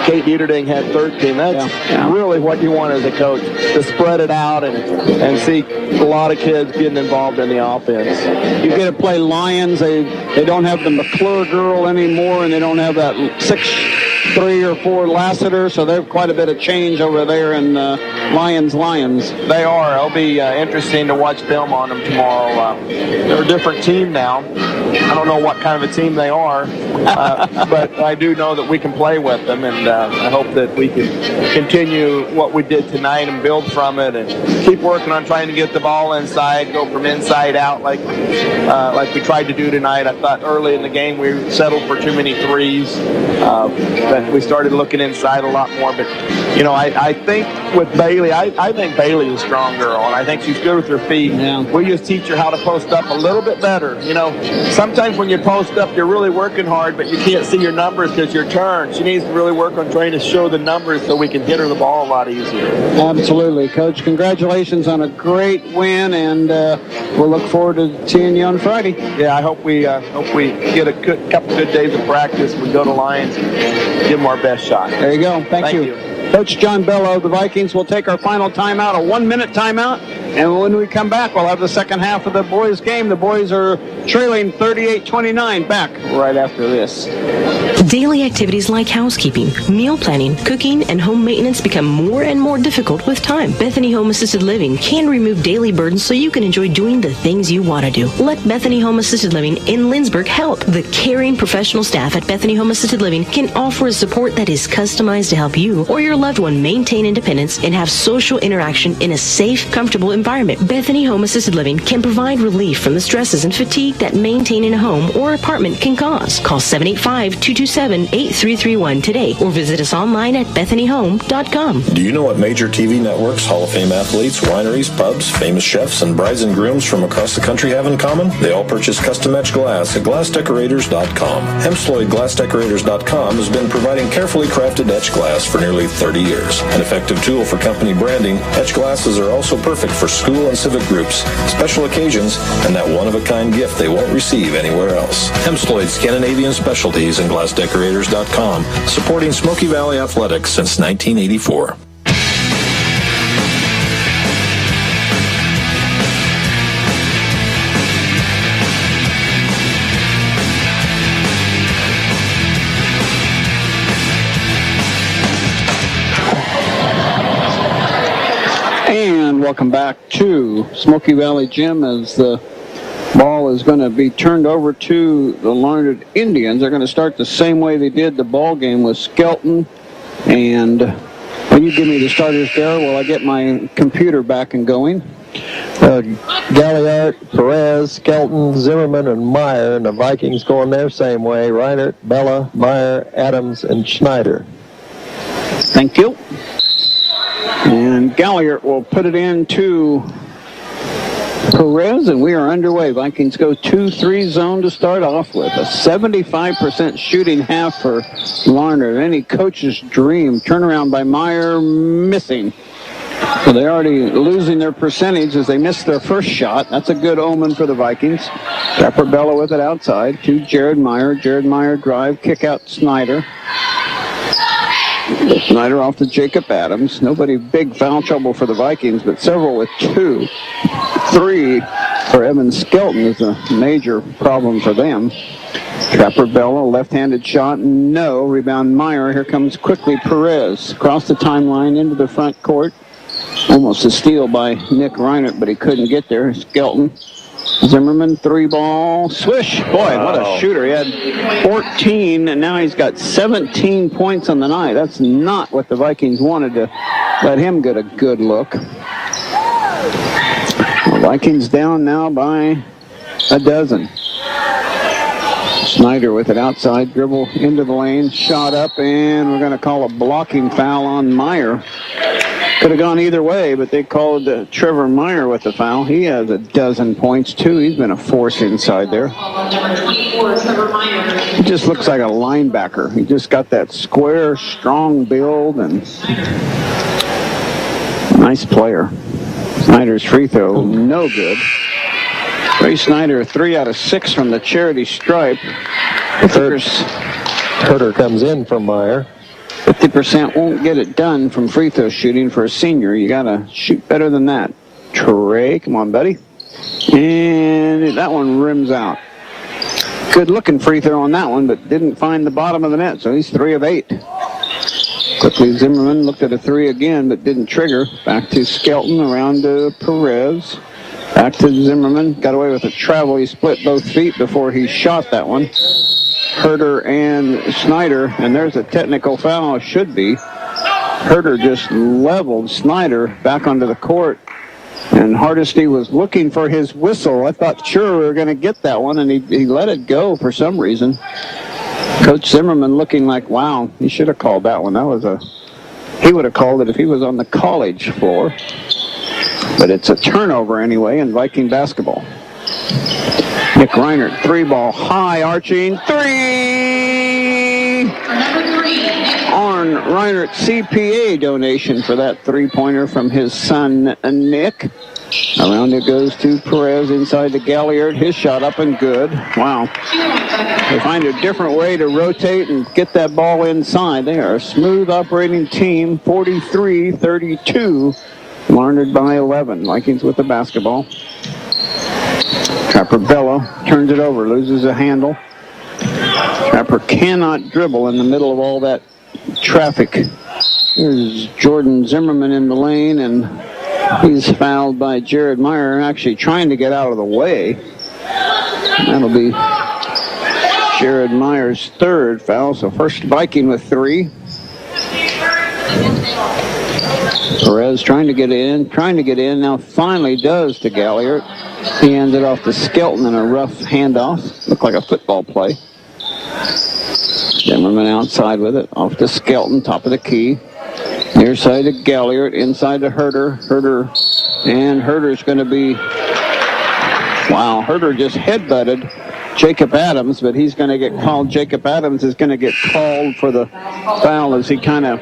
Kate Dieterding had 13. That's really what you want as a coach, to spread it out and see a lot of kids getting involved in the offense. You get to play Lions. They don't have the McClure girl anymore, and they don't have that 3 or 4 Lassiter, so they're quite a bit of change over there in Lions. They are. It'll be interesting to watch film on them tomorrow. They're a different team now. I don't know what kind of a team they are, but I do know that we can play with them, and I hope that we can continue what we did tonight and build from it and keep working on trying to get the ball inside, go from inside out like we tried to do tonight. I thought early in the game we settled for too many threes, but we started looking inside a lot more. But, I think with Bailey, I think Bailey is a strong girl, and I think she's good with her feet. Yeah. We just teach her how to post up a little bit better. Sometimes when you post up, you're really working hard, but you can't see your numbers because your turn. She needs to really work on trying to show the numbers so we can hit her the ball a lot easier. Absolutely, Coach. Congratulations on a great win, and we'll look forward to seeing you on Friday. Yeah, I hope we get a couple good days of practice. We go to Lions and give them our best shot. There you go. Thank you. Coach John Bello, the Vikings, will take our final timeout, a 1-minute timeout. And when we come back, we'll have the second half of the boys' game. The boys are trailing 38-29. Back right after this. Daily activities like housekeeping, meal planning, cooking, and home maintenance become more and more difficult with time. Bethany Home Assisted Living can remove daily burdens so you can enjoy doing the things you want to do. Let Bethany Home Assisted Living in Lindsborg help. The caring professional staff at Bethany Home Assisted Living can offer a support that is customized to help you or your loved one maintain independence and have social interaction in a safe, comfortable environment. Bethany Home Assisted Living can provide relief from the stresses and fatigue that maintaining a home or apartment can cause. Call 785-227-8331 today or visit us online at bethanyhome.com. Do you know what major TV networks, Hall of Fame athletes, wineries, pubs, famous chefs, and brides and grooms from across the country have in common? They all purchase custom-etched glass at glassdecorators.com. HempsLloyd.glassdecorators.com has been providing carefully crafted etched glass for nearly 30 years. An effective tool for company branding, etched glasses are also perfect for school and civic groups, special occasions, and that one-of-a-kind gift they won't receive anywhere else. Hempsloyd Scandinavian Specialties and GlassDecorators.com, supporting Smoky Valley Athletics since 1984. And welcome back to Smoky Valley Gym as the ball is going to be turned over to the Larned Indians. They're going to start the same way they did the ball game with Skelton. And will you give me the starters there while I get my computer back and going? Galliard, Perez, Skelton, Zimmerman, and Meyer, and the Vikings going their same way. Reinert, Bella, Meyer, Adams, and Schneider. Thank you. And Galliard will put it into Perez, and we are underway. Vikings go 2-3 zone to start off with. A 75% shooting half for Larned. Any coach's dream. Turnaround by Meyer, missing. So they're already losing their percentage as they missed their first shot. That's a good omen for the Vikings. Bella with it outside to Jared Meyer. Jared Meyer drive, kick out Snyder. Snyder off to Jacob Adams. Nobody big foul trouble for the Vikings, but several with 2. 3 for Evan Skelton is a major problem for them. Bella, left-handed shot, no. Rebound Meyer. Here comes quickly Perez. Across the timeline into the front court. Almost a steal by Nick Reinert, but he couldn't get there. Skelton. Zimmerman, 3-ball, swish. Boy, what a shooter. He had 14, and now he's got 17 points on the night. That's not what the Vikings wanted to let him get a good look. The Vikings down now by a dozen. Snyder with it outside, dribble into the lane, shot up, and we're going to call a blocking foul on Meyer. Could have gone either way, but they called Trevor Meyer with the foul. He has a dozen points, too. He's been a force inside there. He just looks like a linebacker. He just got that square, strong build, and nice player. Snyder's free throw, no good. Ray Snyder, 3 out of 6 from the charity stripe. Herder comes in from Meyer. 50% won't get it done from free throw shooting for a senior. You got to shoot better than that. Trey, come on, buddy. And that one rims out. Good looking free throw on that one, but didn't find the bottom of the net, so he's 3 of 8. Quickly, Zimmerman looked at a 3 again, but didn't trigger. Back to Skelton, around to Perez. Back to Zimmerman. Got away with a travel. He split both feet before he shot that one. Herder and Snyder, and there's a technical foul, should be. Herder just leveled Snyder back onto the court, and Hardesty was looking for his whistle. I thought sure we were going to get that one, and he let it go for some reason. Coach Zimmerman looking like, wow, he should have called that one. He would have called it if he was on the college floor. But it's a turnover anyway in Viking basketball. Nick Reinert, 3-ball, high arching, 3! Number 3. Arn Reinert CPA donation for that 3-pointer from his son Nick. Around it goes to Perez inside to Galliard. His shot up and good. Wow. They find a different way to rotate and get that ball inside. They are a smooth operating team. 43-32. Larned by 11. Vikings with the basketball. Trapper Bello turns it over, loses a handle. Trapper cannot dribble in the middle of all that traffic. There's Jordan Zimmerman in the lane, and he's fouled by Jared Meyer, actually trying to get out of the way. That'll be Jared Meyer's 3rd foul, so first Viking with 3. Perez trying to get in, now finally does to Galliard. He ends it off to Skelton in a rough handoff. Looked like a football play. Zimmerman outside with it, off to Skelton, top of the key. Near side to Galliard, inside to Herder. Herder's going to be, wow, Herder just headbutted Jacob Adams, but he's going to get called. Jacob Adams is going to get called for the foul as he kind of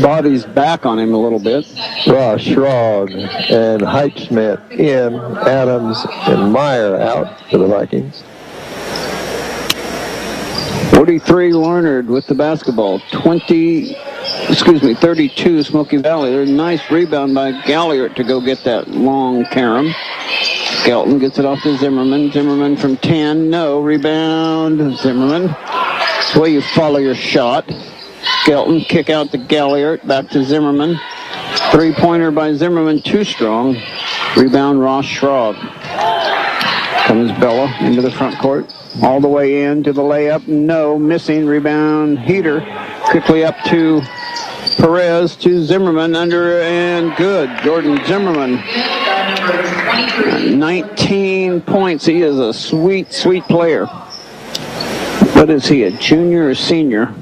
bodies back on him a little bit. Ross Schrog and Heitschmidt in, Adams and Meyer out for the Vikings. 43 Larned with the basketball. 32 Smoky Valley. There's a nice rebound by Galliard to go get that long carom. Skelton gets it off to Zimmerman. Zimmerman from 10. No. Rebound. Zimmerman. That's the way you follow your shot. Skelton kick out to Galliard. Back to Zimmerman. 3-pointer by Zimmerman. Too strong. Rebound Ross Schrog. Comes Bella into the front court. All the way in to the layup. No. Missing. Rebound. Heater. Quickly up to Perez to Zimmerman. Under and good. Jordan Zimmerman. 19 points. He is a sweet, sweet player. What is he, a junior or senior?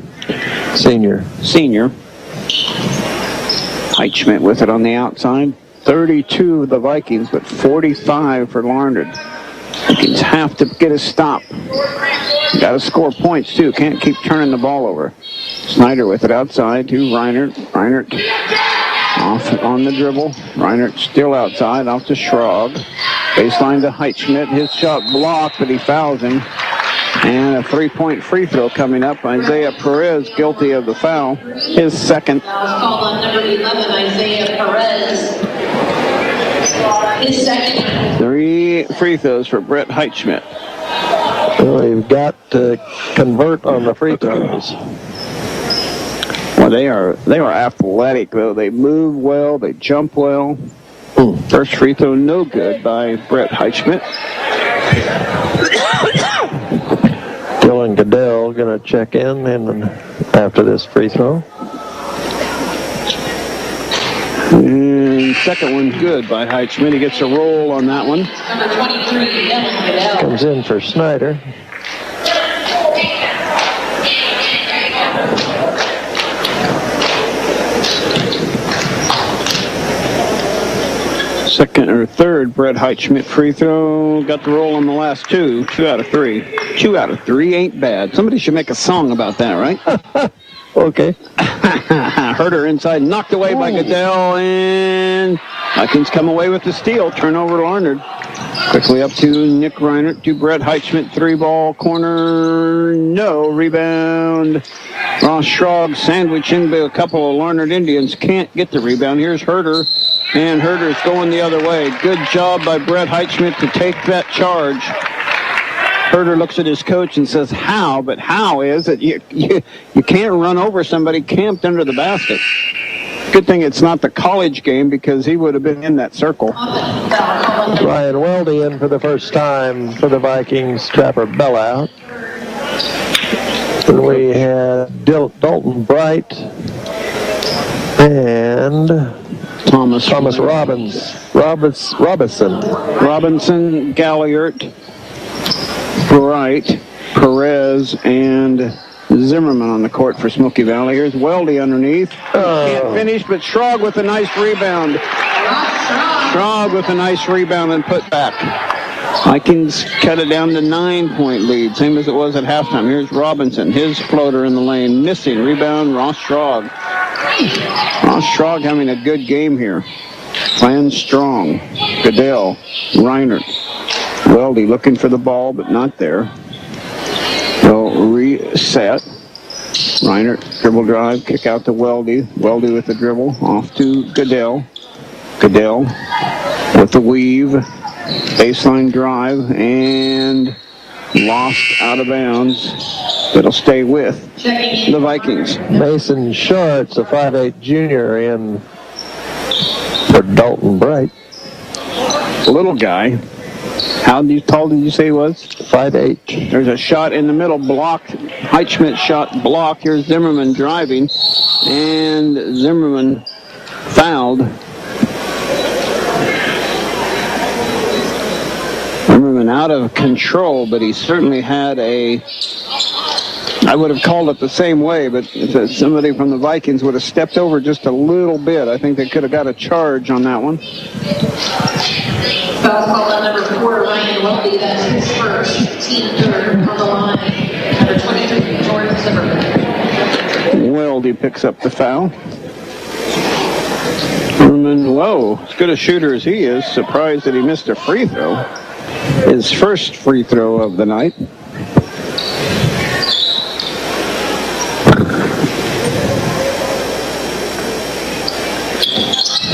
Senior. Heitschmidt with it on the outside. 32 of the Vikings, but 45 for Larned. Vikings have to get a stop. Got to score points, too. Can't keep turning the ball over. Snyder with it outside to Reinert. Reinert off on the dribble. Reinert still outside, off to Schrog. Baseline to Heitschmidt. His shot blocked, but he fouls him. And a 3-point free throw coming up. Isaiah Perez guilty of the foul. His 2nd. Foul is called on number 11, Isaiah Perez. His 2nd. 3 free throws for Brett Heitschmidt. Well, you've got to convert on the free throws. Well, they are athletic, though. They move well. They jump well. First free throw, no good by Brett Heitschmidt. Dylan Goodell going to check in and after this free throw. And second one good by Heitschmidt. He gets a roll on that one. Number 23, Dylan Goodell. Comes in for Snyder. Second or third Brett Heitschmidt free throw. Got the roll on the last 2. 2 out of 3. 2 out of 3 ain't bad. Somebody should make a song about that, right? Okay. Herder inside, knocked away by Goodell, and Vikings come away with the steal. Turnover Larned. Quickly up to Nick Reinert, to Brett Heitschmidt, 3-ball corner, no. Rebound. Ross Schrog sandwiching by a couple of Larned Indians. Can't get the rebound. Here's Herder, and Herder's going the other way. Good job by Brett Heitschmidt to take that charge. Herder looks at his coach and says, how? But how is that you can't run over somebody camped under the basket. Good thing it's not the college game because he would have been in that circle. Ryan Weldy in for the first time for the Vikings. Trapper Bell out. And we had Dalton Bright and Thomas Robinson, Galliard, Bright, Perez, and Zimmerman on the court for Smoky Valley. Here's Weldy underneath. Can't finish, but Schrog with a nice rebound. And put back. Vikings cut it down to 9-point lead, same as it was at halftime. Here's Robinson, his floater in the lane, missing. Rebound, Ross Schrog. Ross Schrog having a good game here. Playing strong. Goodell, Reinert. Weldy looking for the ball, but not there. They'll reset. Reinert, dribble drive, kick out to Weldy. Weldy with the dribble, off to Goodell. Goodell with the weave. Baseline drive, and lost out of bounds. It'll stay with the Vikings. Mason Shorts, a 5'8 junior, in for Dalton Bright. Little guy. How tall did you say he was? 5'8". There's a shot in the middle, blocked. Heitschmidt shot blocked. Here's Zimmerman driving, and Zimmerman fouled. Zimmerman out of control, but he certainly had I would have called it the same way, but if somebody from the Vikings would have stepped over just a little bit, I think they could have got a charge on that one. Foul call on number 4, Ryan Weldy. That's his first, team third on the line. Number 23, Jordan Zimmerman. Weldy picks up the foul. Zimmerman, whoa, as good a shooter as he is, surprised that he missed a free throw. His first free throw of the night.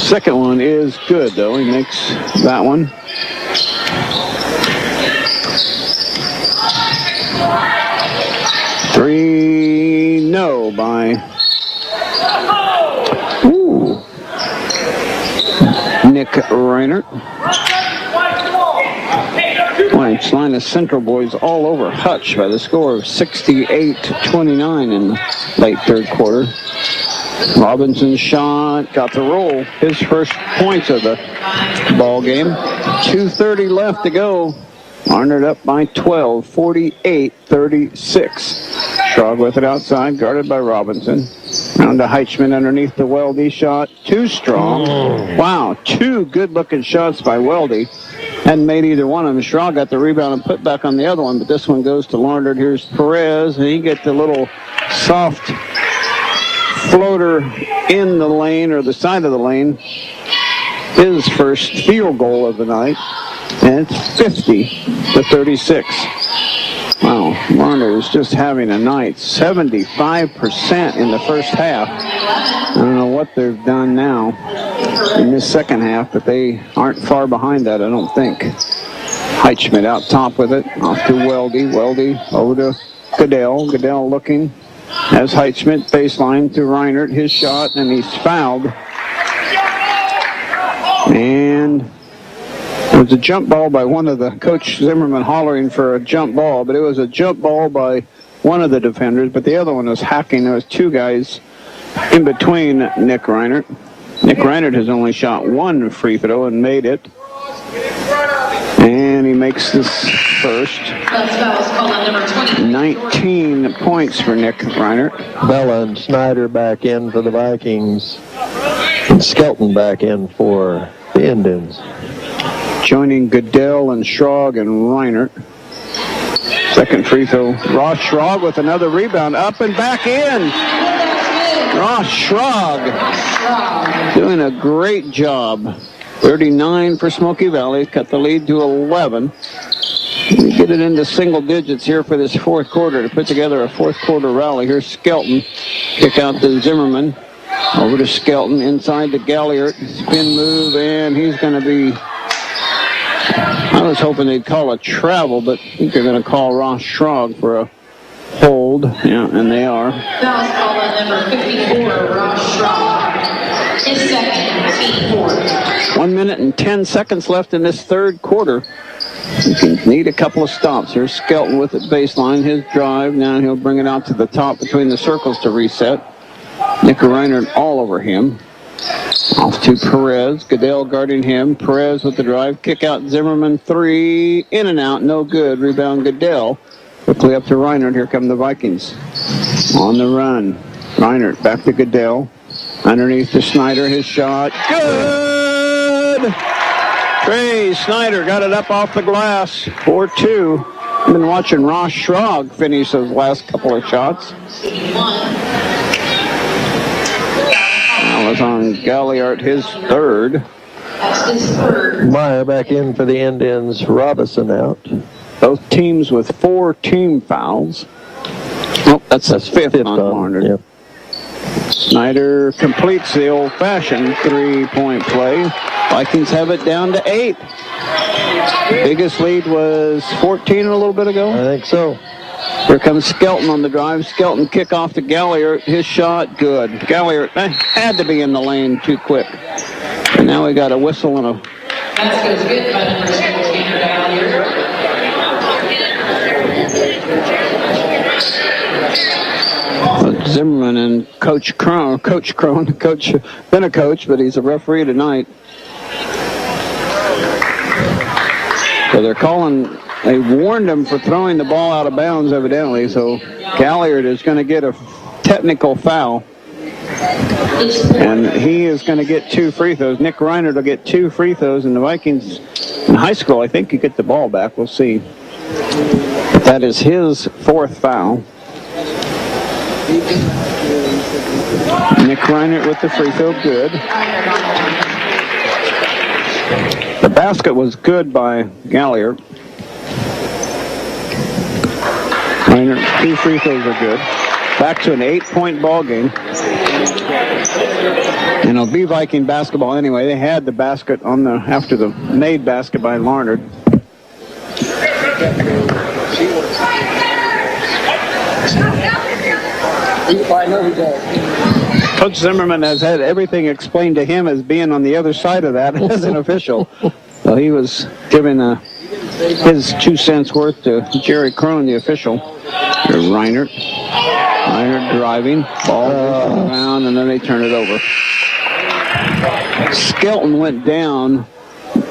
Second one is good, though. He makes that one. Three, no, by Nick Reinert. Linus Central boys all over Hutch by the score of 68-29 in the late third quarter. Robinson's shot got the roll. His first points of the ball game. 2:30 left to go. Larned up by 12, 48-36. Schrog with it outside, guarded by Robinson. Down to Heitschmidt underneath the Weldy shot. Too strong. Wow, two good-looking shots by Weldy. Hadn't made either one of them. Schrog got the rebound and put back on the other one, but this one goes to Larned. Here's Perez, and he gets the little soft floater in the lane, or the side of the lane. His first field goal of the night, and it's 50-36. Wow, Larned is just having a night. 75% in the first half. I don't know what they've done now in this second half, but they aren't far behind that, I don't think. Heitschmidt out top with it, off to Weldy. Weldy over to Goodell. Goodell looking as Heitschmidt baseline to Reinert. His shot, and he's fouled. And it was a jump ball by one of the Coach Zimmerman hollering for a jump ball, but it was a jump ball by one of the defenders, but the other one was hacking. There was two guys in between Nick Reinert. Nick Reinert has only shot one free throw and made it. And he makes this first. 19 points for Nick Reinert. Bella and Snyder back in for the Vikings. And Skelton back in for the Indians. Joining Goodell and Schrog and Reinert. Second free throw. Ross Schrog with another rebound. Up and back in. Ross Schrog doing a great job. 39 for Smoky Valley. Cut the lead to 11. We get it into single digits here for this fourth quarter to put together a fourth quarter rally. Here's Skelton. Kick out to Zimmerman. Over to Skelton. Inside to Galliard. Spin move, and he's going to be... I was hoping they'd call a travel, but I think they're going to call Ross Schrog for a hold. Yeah, and they are. Foul call on number 54, Ross Schraub. His second, team 4. 1 minute and 10 seconds left in this third quarter. You can need a couple of stops. Here's Skelton with it baseline. His drive. Now he'll bring it out to the top between the circles to reset. Nick Reiner all over him. Off to Perez. Goodell guarding him. Perez with the drive. Kick out Zimmerman. 3. In and out. No good. Rebound Goodell. Quickly up to Reiner. Here come the Vikings. On the run. Reiner back to Goodell. Underneath to Snyder. His shot. Good! Trey Snyder got it up off the glass. 4-2. I've been watching Ross Schrog finish those last couple of shots. That was on Galliard, his third. Meyer back in for the Indians. Robinson out. Both teams with 4 team fouls. Oh, that's his fifth on Larned. Yep. Snyder completes the old-fashioned three-point play. Vikings have it down to 8. Biggest lead was 14 a little bit ago. I think so. Here comes Skelton on the drive. Skelton kick off to Galliard. His shot, good. Galliard had to be in the lane too quick. And now we got a whistle and a... That goes good by number 17, Galliard. Zimmerman and Coach Crone. Coach been a coach, but he's a referee tonight. So they're calling... They warned him for throwing the ball out of bounds, evidently, so Galliard is going to get a technical foul. And he is going to get 2 free throws. Nick Reiner will get 2 free throws, and the Vikings in high school, I think, you get the ball back. We'll see. But that is his 4th foul. Nick Reiner with the free throw, good. The basket was good by Galliard. Reiner, 2 free throws are good. Back to an 8-point ball game. And it'll be Viking basketball anyway. They had the basket on the after the made basket by Larned. Coach Zimmerman has had everything explained to him as being on the other side of that as an official. So he was giving his 2 cents worth to Jerry Crone, the official. Here's Reiner driving. Ball goes around, and then they turn it over. Skelton went down.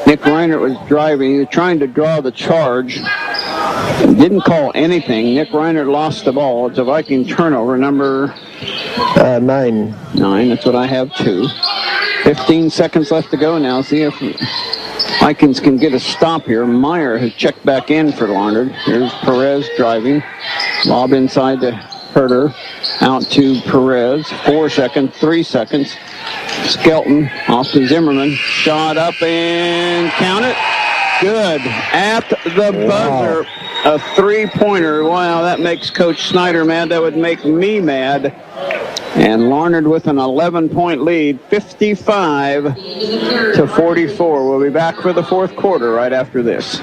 Nick Reiner was driving. He was trying to draw the charge. Didn't call anything. Nick Reiner lost the ball. It's a Viking turnover, number 9. 9, that's what I have too. 15 seconds left to go now. See if Vikings can get a stop here. Meyer has checked back in for Larned. Here's Perez driving. Lob inside to Herter. Out to Perez. 4 seconds, 3 seconds. Skelton off to Zimmerman. Shot up and count it. Good. At the buzzer. A 3-pointer. Wow, that makes Coach Snyder mad. That would make me mad. And Larned with an 11-point lead, 55-44. We'll be back for the 4th quarter right after this.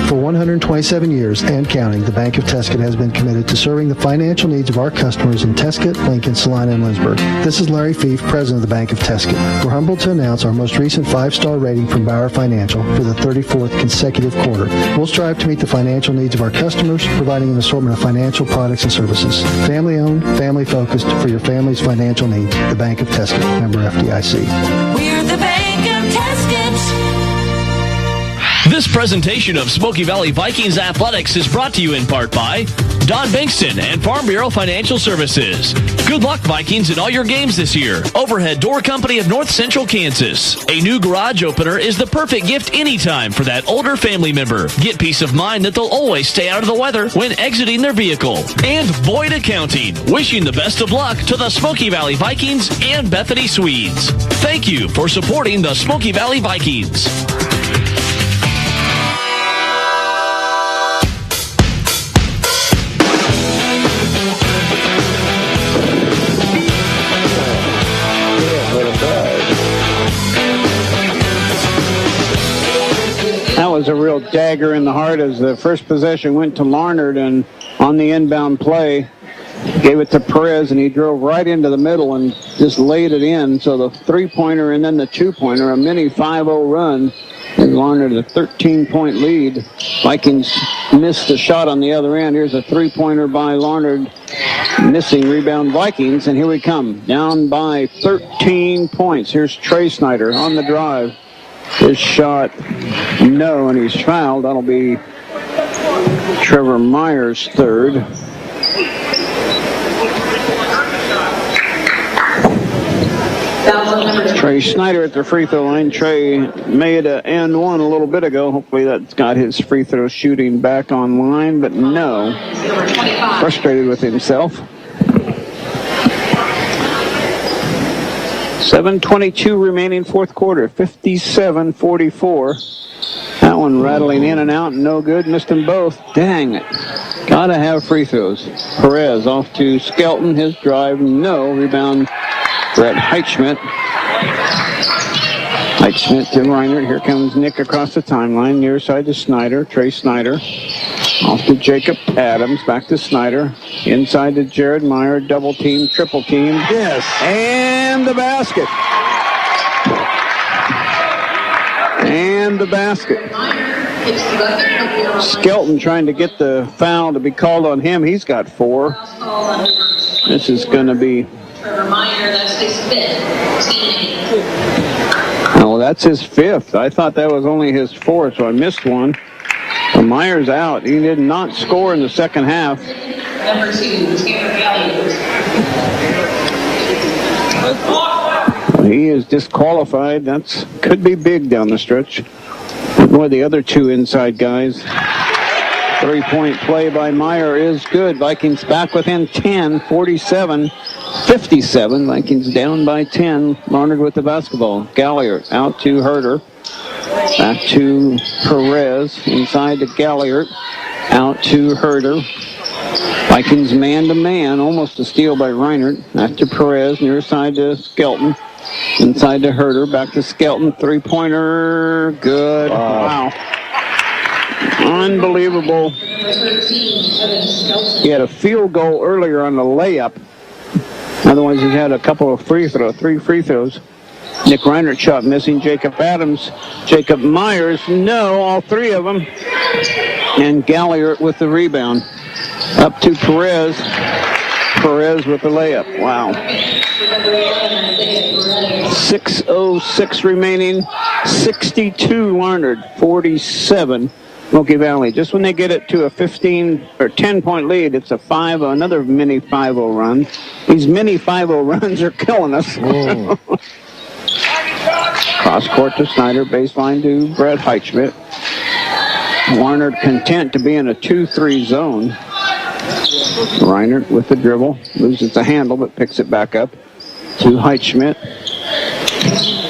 For 127 years and counting, the Bank of Tuscan has been committed to serving the financial needs of our customers in Tuscan, Lincoln, Salina, and Lynchburg. This is Larry Fief, President of the Bank of Tuscan. We're humbled to announce our most recent 5-star rating from Bauer Financial for the 34th consecutive quarter. We'll strive to meet the financial needs of our customers, providing an assortment of financial products and services. Family-owned, family-focused for your family's financial needs. The Bank of Tuscan, member FDIC. We're the Bank of Tuscan. This presentation of Smoky Valley Vikings Athletics is brought to you in part by Don Bankston and Farm Bureau Financial Services. Good luck, Vikings, in all your games this year. Overhead Door Company of North Central Kansas. A new garage opener is the perfect gift anytime for that older family member. Get peace of mind that they'll always stay out of the weather when exiting their vehicle. And Boyd Accounting, wishing the best of luck to the Smoky Valley Vikings and Bethany Swedes. Thank you for supporting the Smoky Valley Vikings. was a real dagger in the heart as the first possession went to Larned, and on the inbound play, gave it to Perez, and he drove right into the middle and just laid it in. So the three-pointer and then the two-pointer, a mini 5-0 run, and Larned a 13-point lead. Vikings missed a shot on the other end. Here's a three-pointer by Larned, missing rebound Vikings, and here we come, down by 13 points. Here's Trey Snyder on the drive. His shot, no, and he's fouled. That'll be Trevor Myers' third. Trey Snyder at the free throw line. Trey made an and one a little bit ago. Hopefully that's got his free throw shooting back online, but no. Frustrated with himself. 7:22 remaining fourth quarter. 57-44. That one rattling in and out, no good. Missed them both. Dang it. Gotta have free throws. Perez off to Skelton. His drive, no. Rebound, Brett Heitschmidt. Heitschmidt to Reiner. Here comes Nick across the timeline. Near side to Snyder. Trey Snyder. Off to Jacob Adams. Back to Snyder. Inside to Jared Meyer. Double team, triple team. Yes. And the basket. And the basket. Skelton trying to get the foul to be called on him. He's got 4. This is going to be... Oh, that's his 5th. I thought that was only his 4th, so I missed one. So Myers out. He did not score in the second half. Number 2, Tanner Galliard. He is disqualified. That's could be big down the stretch. Boy, the other two inside guys. 3-point play by Meyer is good. Vikings back within 10, 47-57. Vikings down by 10. Larned with the basketball. Galliard out to Herder. Back to Perez. Inside to Galliard. Out to Herder. Vikings man-to-man. Almost a steal by Reiner. Back to Perez. Near side to Skelton. Inside to Herder. Back to Skelton. Three-pointer. Good. Wow. Unbelievable. He had a field goal earlier on the layup. Otherwise, he had a couple of 3 free throws. Nick Reiner shot missing. Jacob Adams. Jacob Myers. No, all 3 of them. And Galliard with the rebound. Up to Perez. Perez with the layup. Wow. 6:06 remaining. 62 Larned. 47 Smoky Valley. Just when they get it to a 15 or 10-point lead, it's a another mini 5-0 run. These mini 5-0 runs are killing us. Cross court to Snyder, baseline to Brett Heitschmidt. Larned content to be in a 2-3 zone. Reiner with the dribble, loses the handle but picks it back up to Heitschmidt.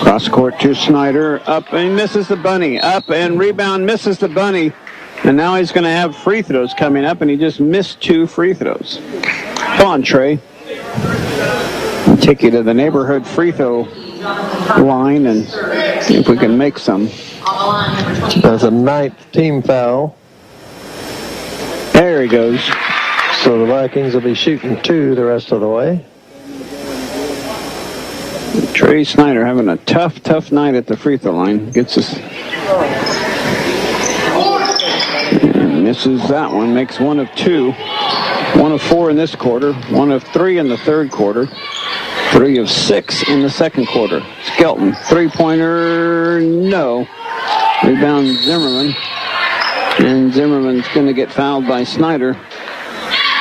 Cross court to Snyder, up and misses the bunny, up and rebound, misses the bunny, and now he's going to have free throws coming up, and he just missed 2 free throws. Come on, Trey. I'll take you to the neighborhood free throw line and see if we can make some. That's a 9th team foul. There he goes. So the Vikings will be shooting 2 the rest of the way. Trey Snyder having a tough night at the free throw line. Gets us. And misses that one. Makes 1 of 2. 1 of 4 in this quarter. 1 of 3 in the third quarter. 3 of 6 in the second quarter. Skelton. 3-pointer. No. Rebound Zimmerman. And Zimmerman's going to get fouled by Snyder.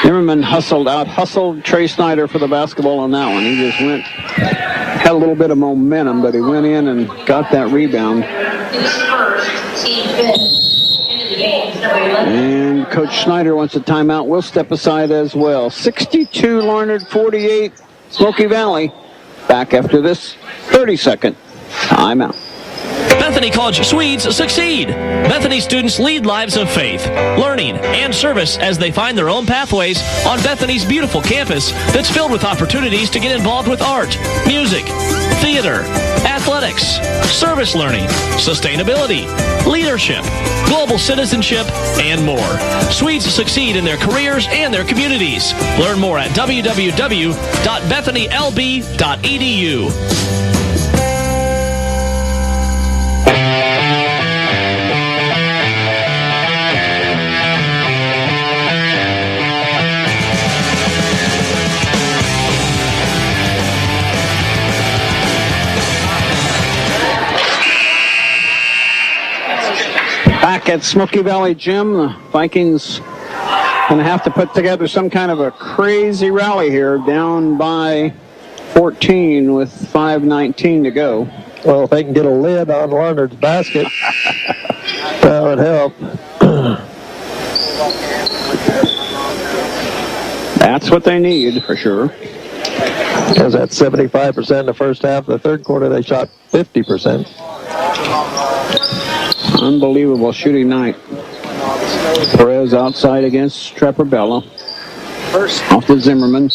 Zimmerman hustled Trey Snyder for the basketball on that one. He just had a little bit of momentum, but he went in and got that rebound. And Coach Snyder wants a timeout. We'll step aside as well. 62 Larned, 48 Smoky Valley. Back after this 30-second timeout. Bethany College Swedes succeed. Bethany students lead lives of faith, learning, and service as they find their own pathways on Bethany's beautiful campus that's filled with opportunities to get involved with art, music, theater, athletics, service learning, sustainability, leadership, global citizenship, and more. Swedes succeed in their careers and their communities. Learn more at www.bethanylb.edu. Back at Smoky Valley Gym, the Vikings going to have to put together some kind of a crazy rally here, down by 14 with 5:19 to go. Well, if they can get a lid on Larned's basket, that would help. That's what they need, for sure. Because that's 75% in the first half. The third quarter, they shot 50%. Unbelievable shooting night. Perez outside against Trapperbella. Off to Zimmerman.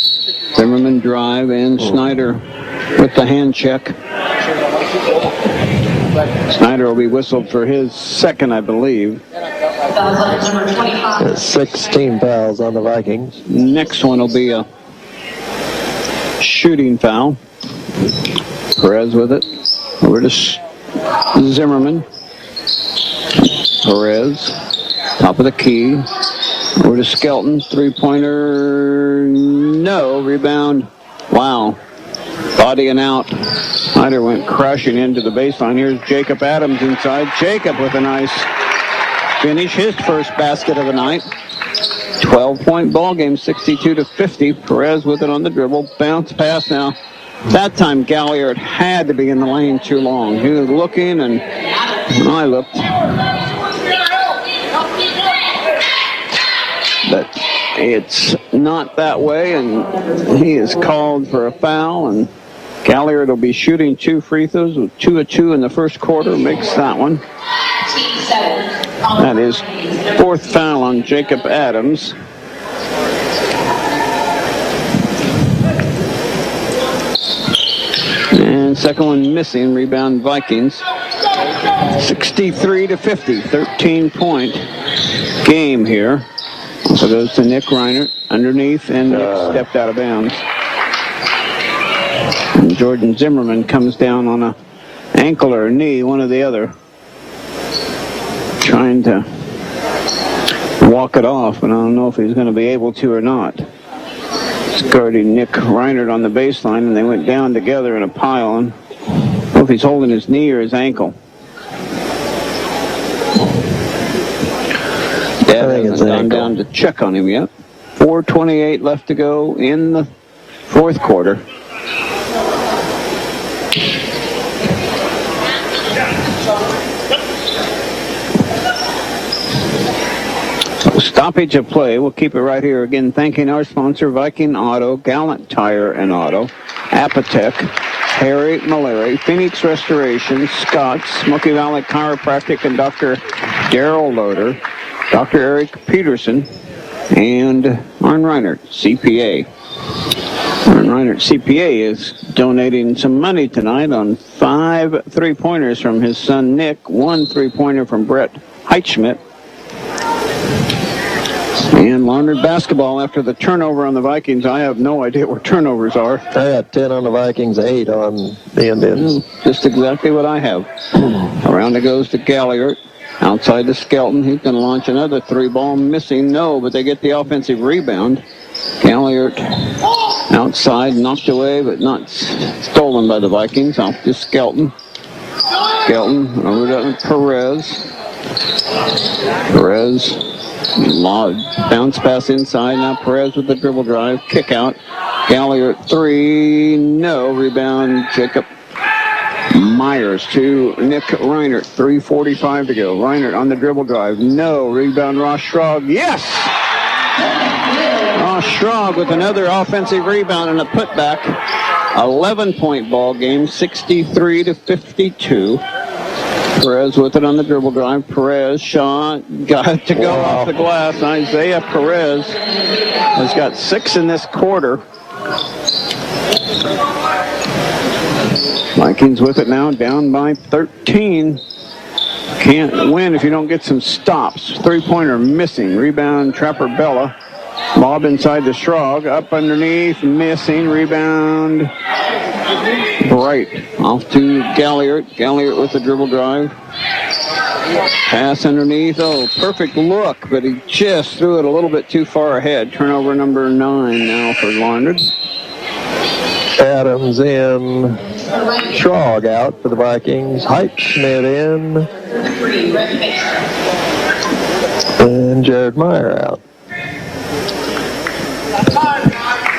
Zimmerman drive, and Snyder with the hand check. Snyder will be whistled for his second, I believe. 16 fouls on the Vikings. Next one will be a shooting foul. Perez with it. Over to Zimmerman. Perez, top of the key. Over to Skelton, three-pointer, no, rebound. Wow, body and out. Snyder went crashing into the baseline. Here's Jacob Adams inside. Jacob with a nice finish, his first basket of the night. 12-point ball game, 62-50. Perez with it on the dribble. Bounce pass now. That time Galliard had to be in the lane too long. He was looking, and I looked. But it's not that way, and he is called for a foul, and Galliard will be shooting 2 free throws with 2 of 2 in the first quarter, makes that one. That is 4th foul on Jacob Adams. And second one missing, rebound Vikings. 63-50, 13-point game here. So goes to Nick Reiner underneath, and Nick stepped out of bounds. And Jordan Zimmerman comes down on a ankle or a knee, one or the other, trying to walk it off, but I don't know if he's going to be able to or not. It's guarding Nick Reiner on the baseline, and they went down together in a pile. And I don't know if he's holding his knee or his ankle. Yeah, they haven't gone down to check on him yet. 4:28 left to go in the fourth quarter. Stoppage of play. We'll keep it right here. Again, thanking our sponsor, Viking Auto, Gallant Tire and Auto, Apotec, Harry Malari, Phoenix Restoration, Scott's, Smoky Valley Chiropractic, and Dr. Daryl Loader, Dr. Eric Peterson, and Arn Reinert, CPA. Arn Reinert, CPA, is donating some money tonight on 5 3-pointers from his son Nick, 1 3-pointer from Brett Heitschmidt. And Larned basketball after the turnover on the Vikings. I have no idea where turnovers are. I got 10 on the Vikings, 8 on the Indians. Just exactly what I have. Around it goes to Galliard. Outside to Skelton. He's going to launch another 3-ball. Missing, no, but they get the offensive rebound. Galliard outside, knocked away, but not stolen by the Vikings. Off to Skelton. Skelton over to Perez. Perez. Bounce pass inside. Now Perez with the dribble drive. Kick out. Galliard 3. No. Rebound. Jacob Myers to Nick Reiner. 3:45 to go. Reiner on the dribble drive. No. Rebound Ross Schrog. Yes! Ross Schrog with another offensive rebound and a putback. 11-point ball game. 63-52. Perez with it on the dribble drive. Perez shot, got it to go off the glass. Isaiah Perez has got 6 in this quarter. Vikings with it now, down by 13. Can't win if you don't get some stops. Three-pointer missing. Rebound, Trapper Bella. Lob inside the Schrog. Up underneath, missing. Rebound, Bright. Off to Galliard. Galliard with the dribble drive. Pass underneath. Oh, perfect look, but he just threw it a little bit too far ahead. Turnover number 9 now for Larned. Adams in. Schrog out for the Vikings. Heitschmidt in. And Jared Meyer out.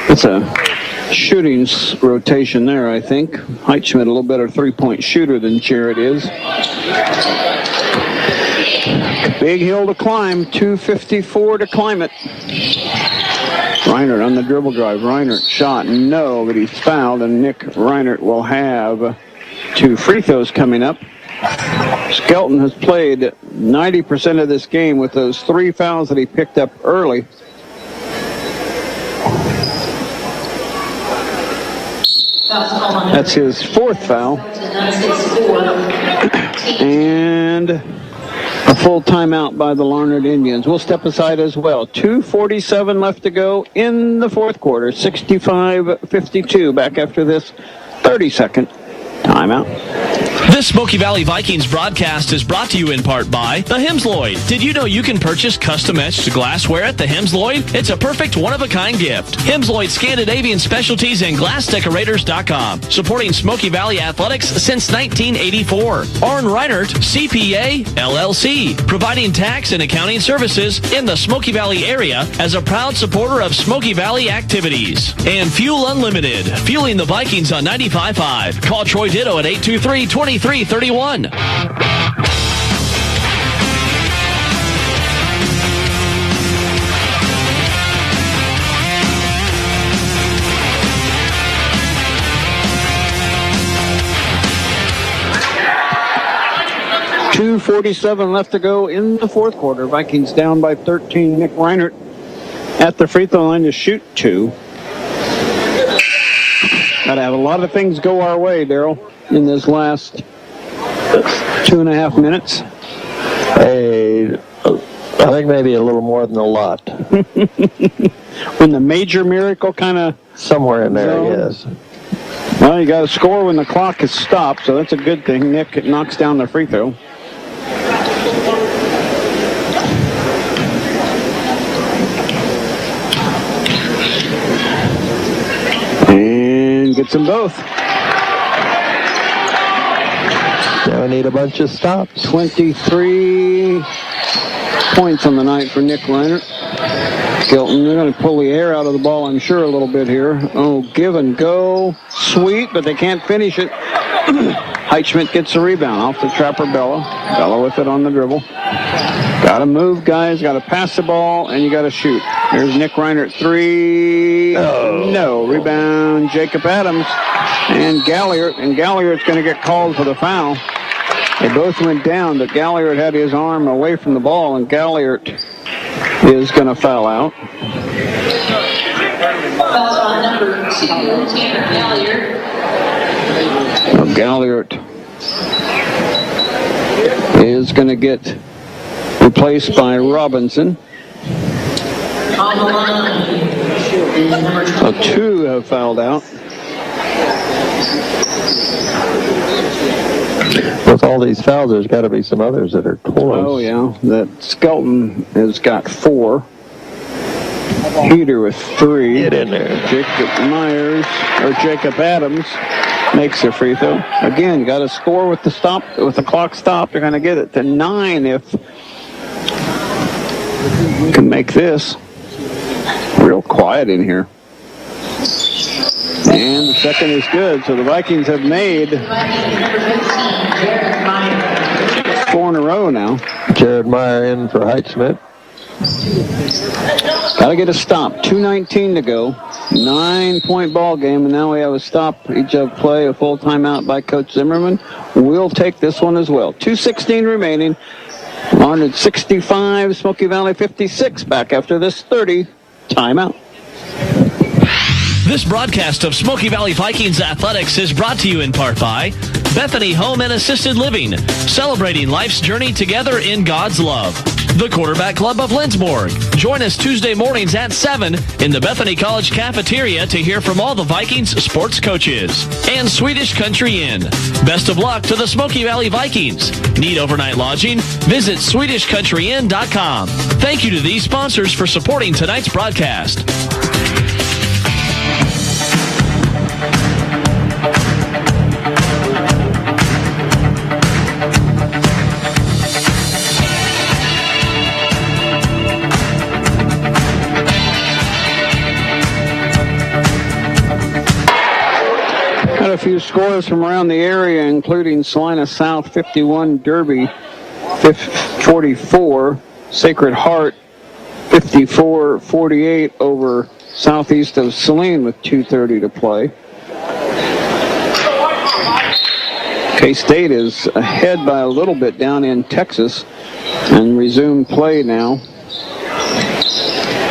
It's a shooting rotation there, I think. Heitschmidt a little better three-point shooter than Jared is. Big hill to climb, 2:54 to climb it. Reinert on the dribble drive. Reinert shot, no, but he's fouled, and Nick Reinert will have 2 free throws coming up. Skelton has played 90% of this game with those 3 fouls that he picked up early. That's his 4th foul. And a full timeout by the Larned Indians. We'll step aside as well. 2:47 left to go in the 4th quarter. 65-52 back after this 30-second timeout. This Smoky Valley Vikings broadcast is brought to you in part by the Hemsloyd. Did you know you can purchase custom-etched glassware at the Hemsloyd? It's a perfect one-of-a-kind gift. Hemsloyd Scandinavian Specialties and GlassDecorators.com. Supporting Smoky Valley Athletics since 1984. Arn Reinert, CPA, LLC. Providing tax and accounting services in the Smoky Valley area as a proud supporter of Smoky Valley activities. And Fuel Unlimited. Fueling the Vikings on 95.5. Call Troy Ditto at 823-2331. 2:47 left to go in the 4th quarter. Vikings down by 13. Nick Reinert at the free throw line to shoot 2. Gotta have a lot of things go our way, Daryl, in this last 2.5 minutes. Hey, I think maybe a little more than a lot. When the major miracle kind of... Somewhere in there, yes. Well, you got to score when the clock is stopped, so that's a good thing. Nick knocks down the free throw. And gets them both. Now we need a bunch of stops. 23 points on the night for Nick Reinert. Skelton, they're going to pull the air out of the ball, I'm sure, a little bit here. Oh, give and go. Sweet, but they can't finish it. Heitschmidt gets the rebound off the Trapper Bella. Bella with it on the dribble. Got to move, guys. Got to pass the ball, and you got to shoot. Here's Nick Reinert, 3. No. Rebound, Jacob Adams and Galliard. And Galliard's going to get called for the foul. They both went down, but Galliard had his arm away from the ball, and Galliard is going to foul out. Foul on number 2, Tanner Galliard. Galliard is going to get replaced by Robinson. On the line. So 2 have fouled out. With all these fouls, there's got to be some others that are close. Oh, yeah. That Skelton has got 4. Peter with 3. Get in there. Jacob Adams makes a free throw. Again, got to score with the clock stopped. They're going to get it to 9 if you can make this. Real quiet in here. And the second is good. So the Vikings have made 4 in a row now. Jared Meyer in for Heitschmidt. Got to get a stop. 2:19 to go. 9-point ball game, and now we have a stoppage of play, a full timeout by Coach Zimmerman. We'll take this one as well. 2:16 remaining. Larned 65, Smoky Valley 56. Back after this 30 timeout. This broadcast of Smoky Valley Vikings Athletics is brought to you in part by Bethany Home and Assisted Living, celebrating life's journey together in God's love. The Quarterback Club of Lindsborg. Join us Tuesday mornings at 7 in the Bethany College cafeteria to hear from all the Vikings sports coaches. And Swedish Country Inn. Best of luck to the Smoky Valley Vikings. Need overnight lodging? Visit SwedishCountryInn.com. Thank you to these sponsors for supporting tonight's broadcast. Got a few scores from around the area, including Salina South 51, Derby 44, Sacred Heart 54-48 over southeast of Saline with 2:30 to play. K-State is ahead by a little bit down in Texas and resumed play now.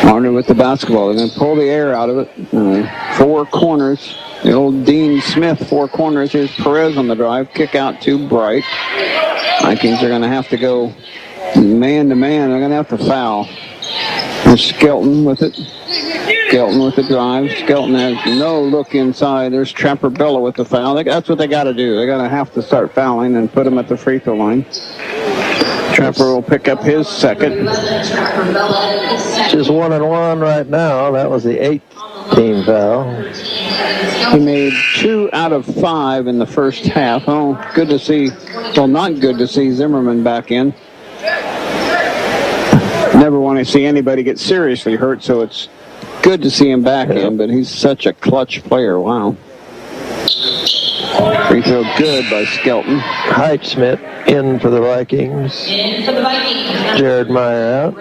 Larned with the basketball. They're going to pull the air out of it. Four corners. The old Dean Smith, four corners. Here's Perez on the drive. Kick out to Bright. Vikings are going to have to go man-to-man. They're going to have to foul. There's Skelton with it. Skelton with the drive. Skelton has no look inside. There's Trapper Bella with the foul. That's what they got to do. They're going to have to start fouling and put him at the free throw line. Trapper will pick up his second. Just 1-1 right now. That was the 8th team foul. He made 2 out of 5 in the first half. Oh, good to see. Well, not good to see Zimmerman back in. Never want to see anybody get seriously hurt, so it's good to see him back in, but he's such a clutch player. Wow. Free throw good by Skelton. Heitschmidt in for the Vikings. In for the Vikings. Jared Meyer out.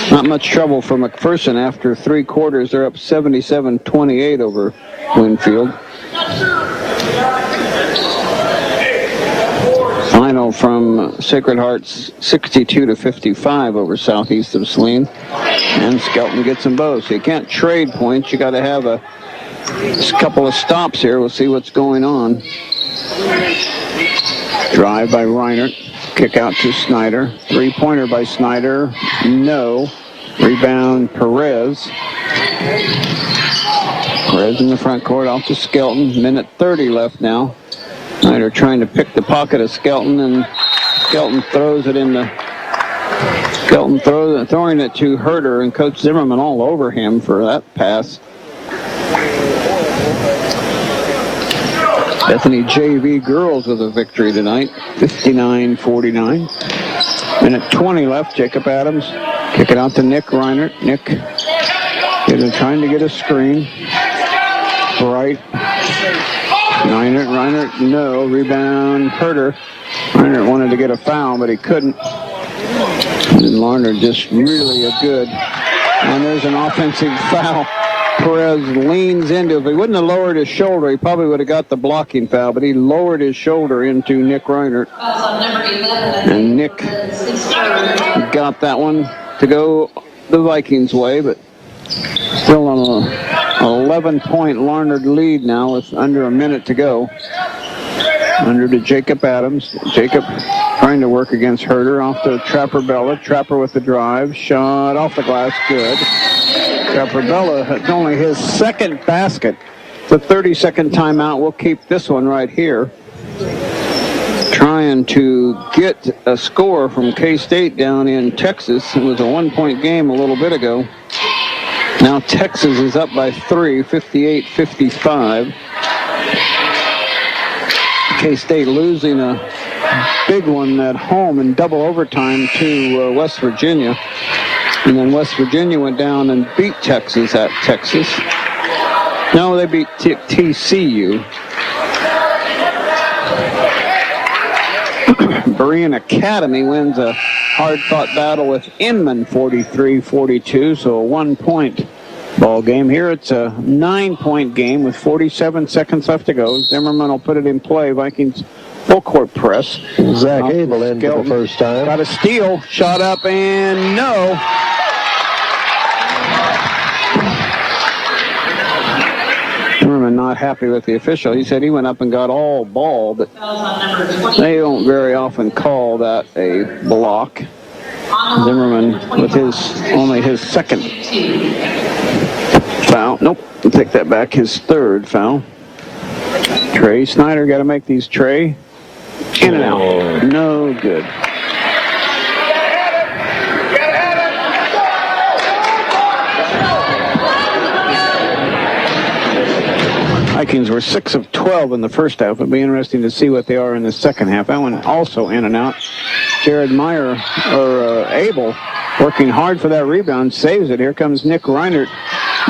Not much trouble for McPherson after 3 quarters. They're up 77-28 over Winfield. Final from Sacred Heart's 62-55 over southeast of Saline. And Skelton gets them both. So you can't trade points. You got to have a couple of stops here. We'll see what's going on. Drive by Reinert. Kick out to Snyder. 3-pointer by Snyder. No. Rebound Perez. Perez in the front court off to Skelton. Minute 30 left now. Snyder trying to pick the pocket of Skelton, and Skelton throws it in the... Skelton throwing it to Herder, and Coach Zimmerman all over him for that pass. Bethany JV girls with a victory tonight, 59-49. Minute 20 left. Jacob Adams kick it out to Nick Reinert. Nick trying to get a screen. Bright. Reinert, no. Rebound, Herder. Reinert wanted to get a foul, but he couldn't. And Larned just really a good. And there's an offensive foul. Perez leans into, if he wouldn't have lowered his shoulder, he probably would have got the blocking foul, but he lowered his shoulder into Nick Reinert. And Nick got that one to go the Vikings' way, but still on an 11-point Larned lead now with under a minute to go. Under to Jacob Adams. Jacob trying to work against Herder. Off to Trapper Bella. Trapper with the drive. Shot off the glass. Good. Trapper Bella, it's only his second basket. The 30-second timeout. We'll keep this one right here. Trying to get a score from K-State down in Texas. It was a 1-point game a little bit ago. Now Texas is up by 3, 58-55. K-State losing a big one at home in double overtime to West Virginia. And then West Virginia went down and beat Texas at Texas. No, they beat TCU. Berean Academy wins a hard-fought battle with Inman 43-42, so a 1-point ball game. Here it's a 9-point game with 47 seconds left to go. Zimmerman will put it in play. Vikings full court press. Zach Abel in for the first time. Got a steal, shot up, and no. Zimmerman not happy with the official. He said he went up and got all ball, but they don't very often call that a block. Zimmerman with only his second foul. Nope, I'll take that back. His third foul. Trey Snyder got to make these. Trey in and out. No good. Vikings were 6 of 12 in the first half. It'll be interesting to see what they are in the second half. That one also in and out. Jared Abel working hard for that rebound, saves it. Here comes Nick Reinert.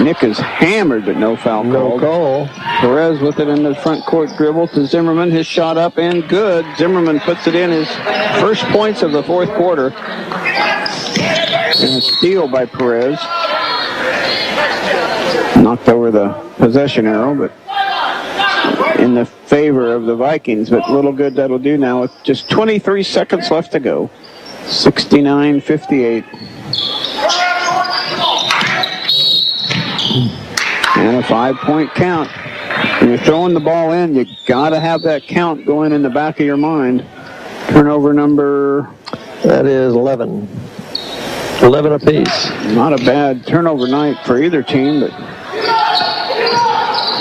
Nick is hammered, but no foul called. No call. Perez with it in the front court dribble to Zimmerman. His shot up and good. Zimmerman puts it in, his first points of the fourth quarter. And a steal by Perez. Knocked over the possession arrow, but in the favor of the Vikings. But little good that'll do now with just 23 seconds left to go. 69-58. And a 5-point count. When you're throwing the ball in, you got to have that count going in the back of your mind. Turnover number... That is 11. 11 apiece. Not a bad turnover night for either team, but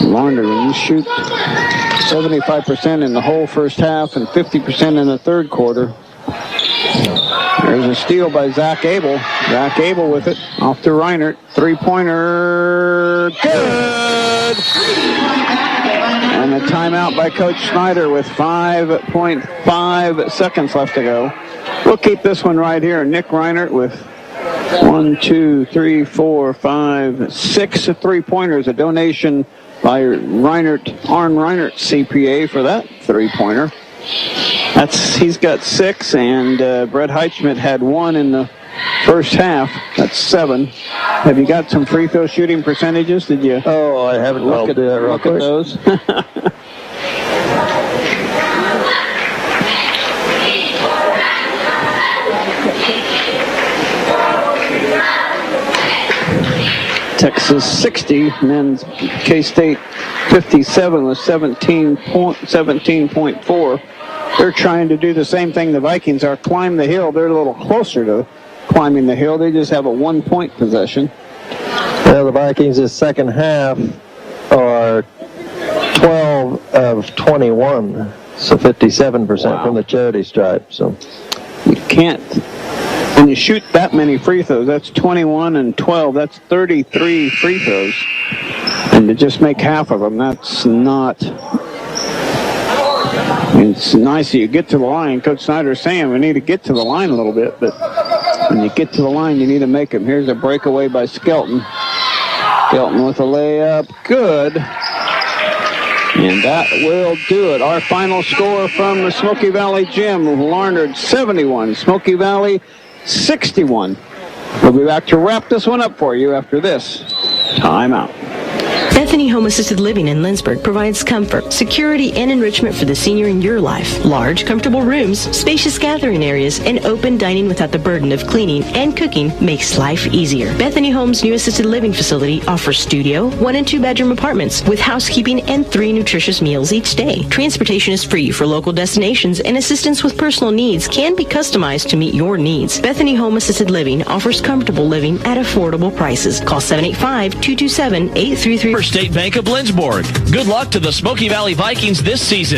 Larned, when you shoot 75% in the whole first half and 50% in the third quarter. There's a steal by Zach Abel. Zach Abel with it. Off to Reinert. Three-pointer. Good! And a timeout by Coach Snyder with 5.5 seconds left to go. We'll keep this one right here. Nick Reinert with 1, 2, 3, 4, 5, 6 three-pointers. A donation by Arn Reinert CPA for that three-pointer. He's got 6, and Brett Heichman had 1 in the first half. That's 7. Have you got some free throw shooting percentages? Did you? Oh, I haven't looked at that. Look at those. Texas 60, and then K-State 57 with 17.4. They're trying to do the same thing the Vikings are, climb the hill. They're a little closer to climbing the hill. They just have a 1-point possession. Well, the Vikings this second half are 12 of 21, so 57% from the charity stripe. So you can't. When you shoot that many free throws, that's 21 and 12. That's 33 free throws. And to just make half of them, that's not... It's nice that you get to the line. Coach Snyder's saying we need to get to the line a little bit, but when you get to the line, you need to make them. Here's a breakaway by Skelton. Skelton with a layup. Good. And that will do it. Our final score from the Smoky Valley Gym. Larned 71. Smoky Valley 61. We'll be back to wrap this one up for you after this timeout. Bethany Home Assisted Living in Lindsborg provides comfort, security, and enrichment for the senior in your life. Large, comfortable rooms, spacious gathering areas, and open dining without the burden of cleaning and cooking makes life easier. Bethany Home's new assisted living facility offers studio, 1 and 2 bedroom apartments with housekeeping and 3 nutritious meals each day. Transportation is free for local destinations, and assistance with personal needs can be customized to meet your needs. Bethany Home Assisted Living offers comfortable living at affordable prices. Call 785-227-8333. State Bank of Lindsborg. Good luck to the Smoky Valley Vikings this season.